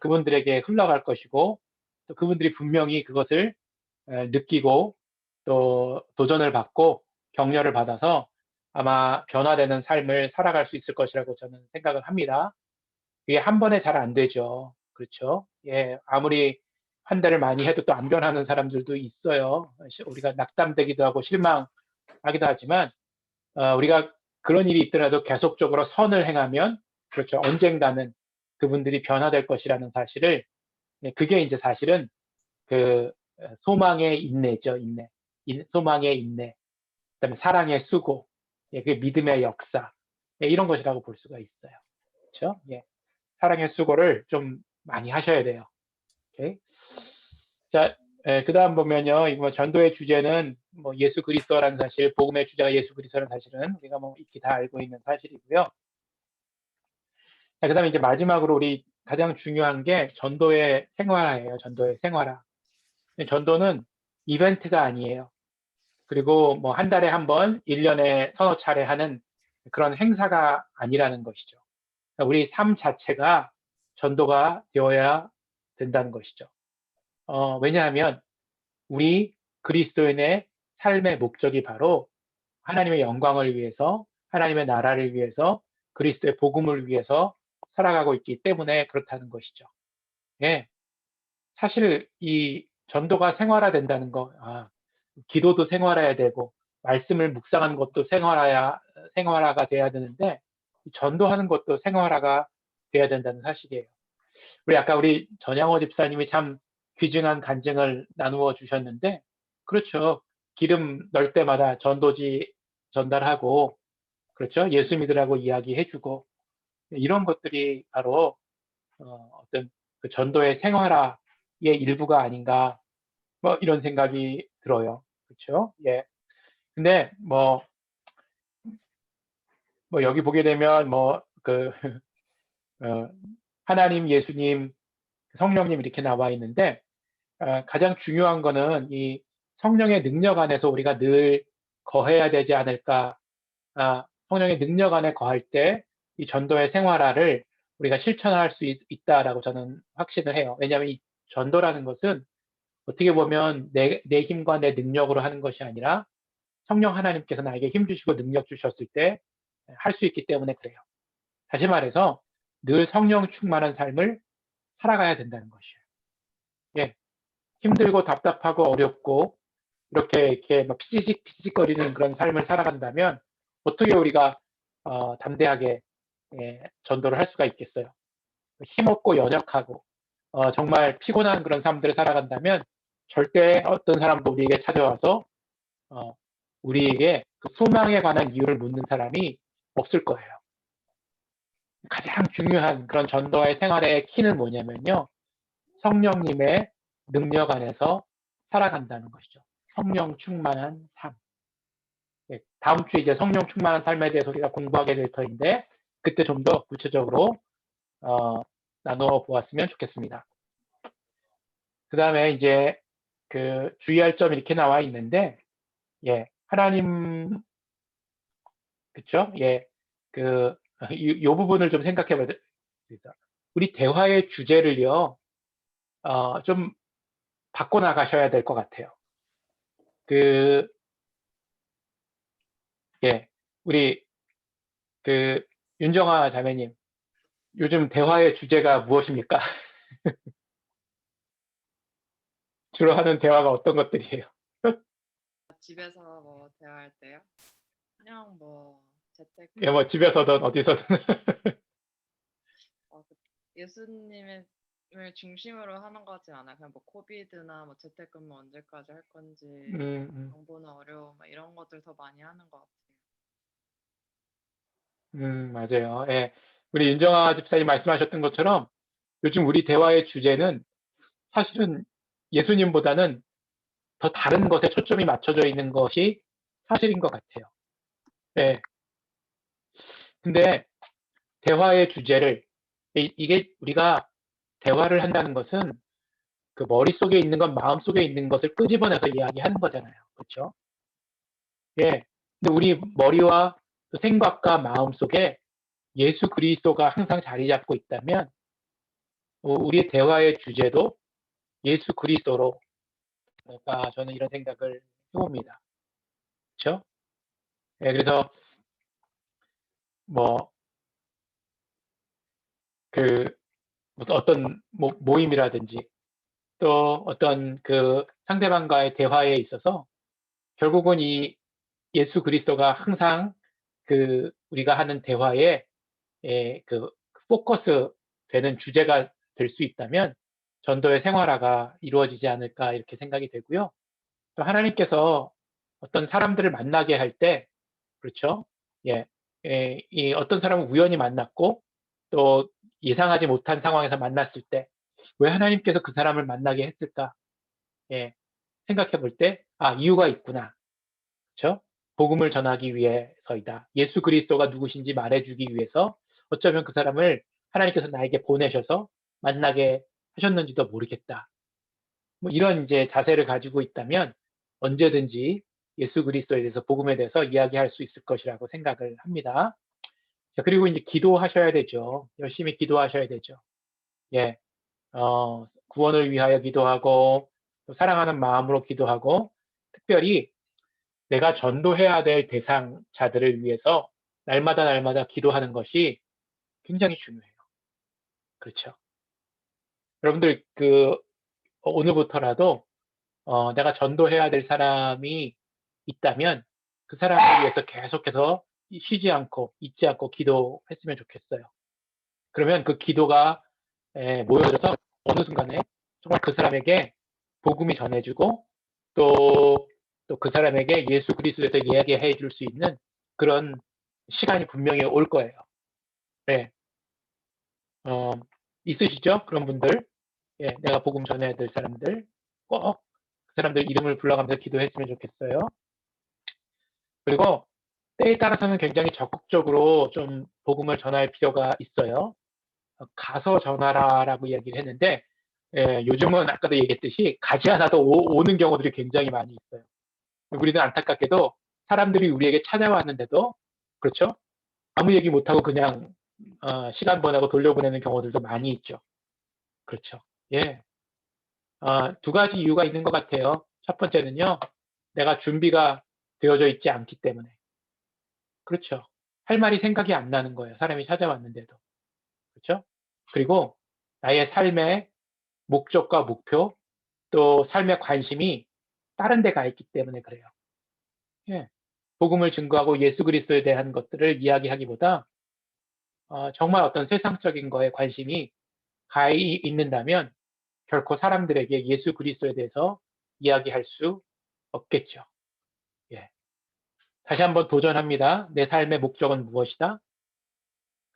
[SPEAKER 1] 그분들에게 흘러갈 것이고 또 그분들이 분명히 그것을 느끼고 또 도전을 받고 격려를 받아서 아마 변화되는 삶을 살아갈 수 있을 것이라고 저는 생각을 합니다. 이게 한 번에 잘 안 되죠. 그렇죠? 예, 아무리 환대를 많이 해도 또 안 변하는 사람들도 있어요. 우리가 낙담되기도 하고 실망하기도 하지만 우리가 그런 일이 있더라도 계속적으로 선을 행하면 그렇죠. 언젠가는 그분들이 변화될 것이라는 사실을 그게 이제 사실은 그 소망의 인내죠. 인내. 소망의 인내. 그다음에 사랑의 수고. 예, 그게 믿음의 역사. 예, 이런 것이라고 볼 수가 있어요. 그렇죠? 예. 사랑의 수고를 좀 많이 하셔야 돼요. 오케이? 자, 그다음 보면요. 이거 전도의 주제는 뭐 예수 그리스도라는 사실, 복음의 주제가 예수 그리스도라는 사실은 우리가 뭐 익히 다 알고 있는 사실이고요. 자, 그다음에 이제 마지막으로 우리 가장 중요한 게 전도의 생활화예요. 전도의 생활화. 전도는 이벤트가 아니에요. 그리고 뭐 한 달에 한 번, 1년에 서너 차례 하는 그런 행사가 아니라는 것이죠. 우리 삶 자체가 전도가 되어야 된다는 것이죠. 왜냐하면 우리 그리스도인의 삶의 목적이 바로 하나님의 영광을 위해서, 하나님의 나라를 위해서, 그리스도의 복음을 위해서 살아가고 있기 때문에 그렇다는 것이죠. 예. 사실 이 전도가 생활화된다는 거, 기도도 생활화해야 되고, 말씀을 묵상하는 것도 생활화가 돼야 되는데, 전도하는 것도 생활화가 돼야 된다는 사실이에요. 아까 우리 전양호 집사님이 참 귀중한 간증을 나누어 주셨는데, 그렇죠. 기름 넣을 때마다 전도지 전달하고, 그렇죠. 예수 믿으라고 이야기해주고, 이런 것들이 바로 어떤 그 전도의 생활화의 일부가 아닌가, 뭐 이런 생각이 들어요. 그렇죠. 예. 근데 뭐 여기 보게 되면 하나님, 예수님, 성령님 이렇게 나와 있는데 가장 중요한 거는 이 성령의 능력 안에서 우리가 늘 거해야 되지 않을까. 성령의 능력 안에 거할 때 이 전도의 생활화를 우리가 실천할 수 있다라고 저는 확신을 해요. 왜냐하면 이 전도라는 것은 어떻게 보면 내 힘과 내 능력으로 하는 것이 아니라 성령 하나님께서 나에게 힘 주시고 능력 주셨을 때 할 수 있기 때문에 그래요. 다시 말해서 늘 성령 충만한 삶을 살아가야 된다는 것이에요. 예. 힘들고 답답하고 어렵고 이렇게 막 피식피식거리는 그런 삶을 살아간다면 어떻게 우리가 담대하게 전도를 할 수가 있겠어요. 힘없고 연약하고 정말 피곤한 그런 삶들을 살아간다면 절대 어떤 사람도 우리에게 찾아와서 우리에게 그 소망에 관한 이유를 묻는 사람이 없을 거예요. 가장 중요한 그런 전도의 생활의 키는 뭐냐면요. 성령님의 능력 안에서 살아간다는 것이죠. 성령 충만한 삶. 다음 주에 이제 성령 충만한 삶에 대해서 우리가 공부하게 될 터인데 그때 좀 더 구체적으로 나누어 보았으면 좋겠습니다. 그 다음에 이제 그 주의할 점이 이렇게 나와 있는데, 하나님, 그쵸? 요 부분을 좀 생각해 봐야 됩니다. 우리 대화의 주제를요, 좀 바꿔나가셔야 될 것 같아요. 우리 윤정아 자매님, 요즘 대화의 주제가 무엇입니까? 주로 하는 대화가 어떤 것들이에요?
[SPEAKER 16] 집에서 뭐 대화할 때요? 그냥 뭐 재테크.
[SPEAKER 1] 예, 뭐 집에서든 어디서든.
[SPEAKER 16] 예수님을 중심으로 하는 거지 않아요. 그냥 뭐 코비드나 뭐 재택근무 언제까지 할 건지, 정보는 어려움 뭐 이런 것들 더 많이 하는 것 같아요.
[SPEAKER 1] 맞아요. 예. 우리 윤정아 집사님 말씀하셨던 것처럼 요즘 우리 대화의 주제는 사실은 예수님보다는 더 다른 것에 초점이 맞춰져 있는 것이 사실인 것 같아요. 예. 근데 대화의 주제를, 이게 우리가 대화를 한다는 것은 그 머릿속에 있는 건 마음속에 있는 것을 끄집어내서 이야기하는 거잖아요. 그렇죠? 예. 근데 우리 머리와 또 생각과 마음속에 예수 그리스도가 항상 자리 잡고 있다면 우리의 대화의 주제도 예수 그리스도로 저는 이런 생각을 해봅니다. 그렇죠? 예, 그래서 뭐 그 어떤 모임이라든지 또 어떤 그 상대방과의 대화에 있어서 결국은 이 예수 그리스도가 항상 그 우리가 하는 대화에 그 포커스 되는 주제가 될 수 있다면 전도의 생활화가 이루어지지 않을까 이렇게 생각이 되고요. 또 하나님께서 어떤 사람들을 만나게 할 때, 그렇죠? 예, 이 어떤 사람을 우연히 만났고 또 예상하지 못한 상황에서 만났을 때 왜 하나님께서 그 사람을 만나게 했을까? 예, 생각해 볼 때, 이유가 있구나. 그렇죠? 복음을 전하기 위해서이다. 예수 그리스도가 누구신지 말해주기 위해서 어쩌면 그 사람을 하나님께서 나에게 보내셔서 만나게 하셨는지도 모르겠다. 뭐 이런 이제 자세를 가지고 있다면 언제든지 예수 그리스도에 대해서 복음에 대해서 이야기할 수 있을 것이라고 생각을 합니다. 자, 그리고 이제 기도하셔야 되죠. 열심히 기도하셔야 되죠. 예, 구원을 위하여 기도하고 또 사랑하는 마음으로 기도하고 특별히 내가 전도해야 될 대상자들을 위해서 날마다 기도하는 것이 굉장히 중요해요. 그렇죠. 여러분들 오늘부터라도 내가 전도해야 될 사람이 있다면 그 사람을 위해서 계속해서 쉬지 않고 잊지 않고 기도했으면 좋겠어요. 그러면 그 기도가 모여져서 어느 순간에 정말 그 사람에게 복음이 전해지고 또 그 사람에게 예수 그리스도에 대해서 이야기해 줄 수 있는 그런 시간이 분명히 올 거예요. 네. 있으시죠? 그런 분들. 예, 내가 복음 전해야 될 사람들. 꼭 그 사람들 이름을 불러가면서 기도했으면 좋겠어요. 그리고 때에 따라서는 굉장히 적극적으로 좀 복음을 전할 필요가 있어요. 가서 전하라라고 이야기를 했는데 요즘은 아까도 얘기했듯이 가지 않아도 오는 경우들이 굉장히 많이 있어요. 우리는 안타깝게도 사람들이 우리에게 찾아왔는데도 그렇죠? 아무 얘기 못하고 그냥 시간 보내고 돌려보내는 경우들도 많이 있죠. 그렇죠. 예. 두 가지 이유가 있는 것 같아요. 첫 번째는요. 내가 준비가 되어져 있지 않기 때문에. 그렇죠. 할 말이 생각이 안 나는 거예요. 사람이 찾아왔는데도. 그렇죠? 그리고 나의 삶의 목적과 목표 또 삶의 관심이 다른 데 가 있기 때문에 그래요. 예. 복음을 증거하고 예수 그리스도에 대한 것들을 이야기하기보다 정말 어떤 세상적인 거에 관심이 가 있는다면 결코 사람들에게 예수 그리스도에 대해서 이야기할 수 없겠죠. 예. 다시 한번 도전합니다. 내 삶의 목적은 무엇이다?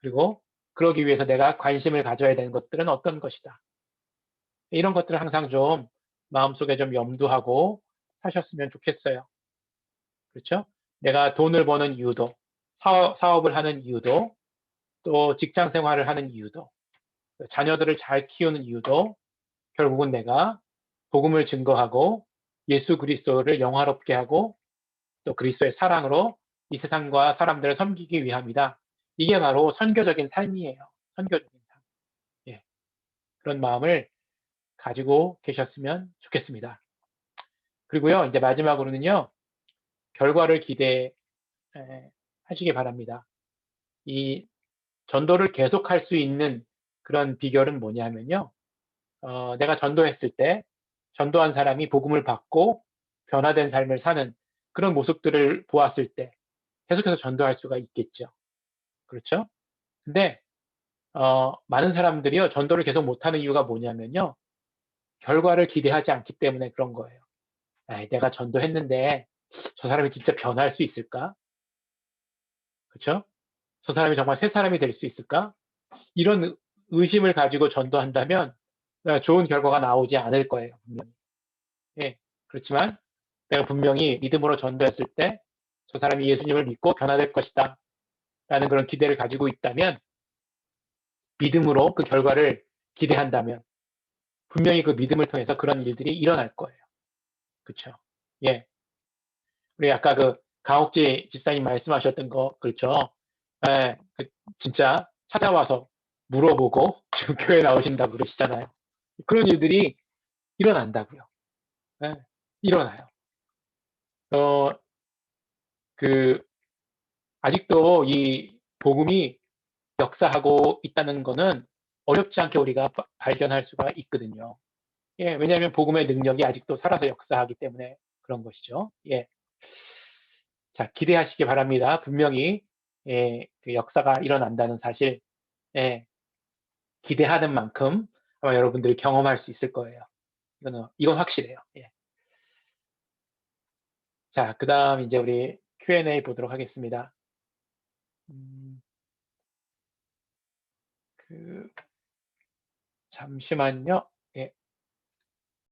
[SPEAKER 1] 그리고 그러기 위해서 내가 관심을 가져야 되는 것들은 어떤 것이다? 이런 것들을 항상 좀 마음속에 좀 염두하고 하셨으면 좋겠어요. 그렇죠? 내가 돈을 버는 이유도, 사업을 하는 이유도, 또 직장 생활을 하는 이유도, 자녀들을 잘 키우는 이유도 결국은 내가 복음을 증거하고 예수 그리스도를 영화롭게 하고 또 그리스도의 사랑으로 이 세상과 사람들을 섬기기 위함이다. 이게 바로 선교적인 삶이에요. 선교적인 삶. 예. 그런 마음을 가지고 계셨으면 좋겠습니다. 그리고요, 이제 마지막으로는요, 결과를 기대하시기 바랍니다. 이 전도를 계속할 수 있는 그런 비결은 뭐냐면요, 내가 전도했을 때 전도한 사람이 복음을 받고 변화된 삶을 사는 그런 모습들을 보았을 때 계속해서 전도할 수가 있겠죠. 그렇죠? 근데 많은 사람들이요 전도를 계속 못하는 이유가 뭐냐면요 결과를 기대하지 않기 때문에 그런 거예요. 내가 전도했는데 저 사람이 진짜 변할 수 있을까? 그렇죠? 저 사람이 정말 새 사람이 될 수 있을까? 이런 의심을 가지고 전도한다면 좋은 결과가 나오지 않을 거예요. 분명히. 예, 그렇지만 내가 분명히 믿음으로 전도했을 때 저 사람이 예수님을 믿고 변화될 것이다 라는 그런 기대를 가지고 있다면 믿음으로 그 결과를 기대한다면 분명히 그 믿음을 통해서 그런 일들이 일어날 거예요. 그렇죠? 예. 우리 아까 그 강옥지 집사님 말씀하셨던 거 그렇죠? 예, 진짜 찾아와서 물어보고 지금 교회 나오신다고 그러시잖아요. 그런 일들이 일어난다고요. 예, 일어나요. 아직도 이 복음이 역사하고 있다는 거는 어렵지 않게 우리가 발견할 수가 있거든요. 예, 왜냐하면 복음의 능력이 아직도 살아서 역사하기 때문에 그런 것이죠. 예. 자, 기대하시기 바랍니다. 분명히, 그 역사가 일어난다는 사실, 기대하는 만큼 아마 여러분들이 경험할 수 있을 거예요. 이건 확실해요. 예. 자, 그 다음 이제 우리 Q&A 보도록 하겠습니다. 잠시만요.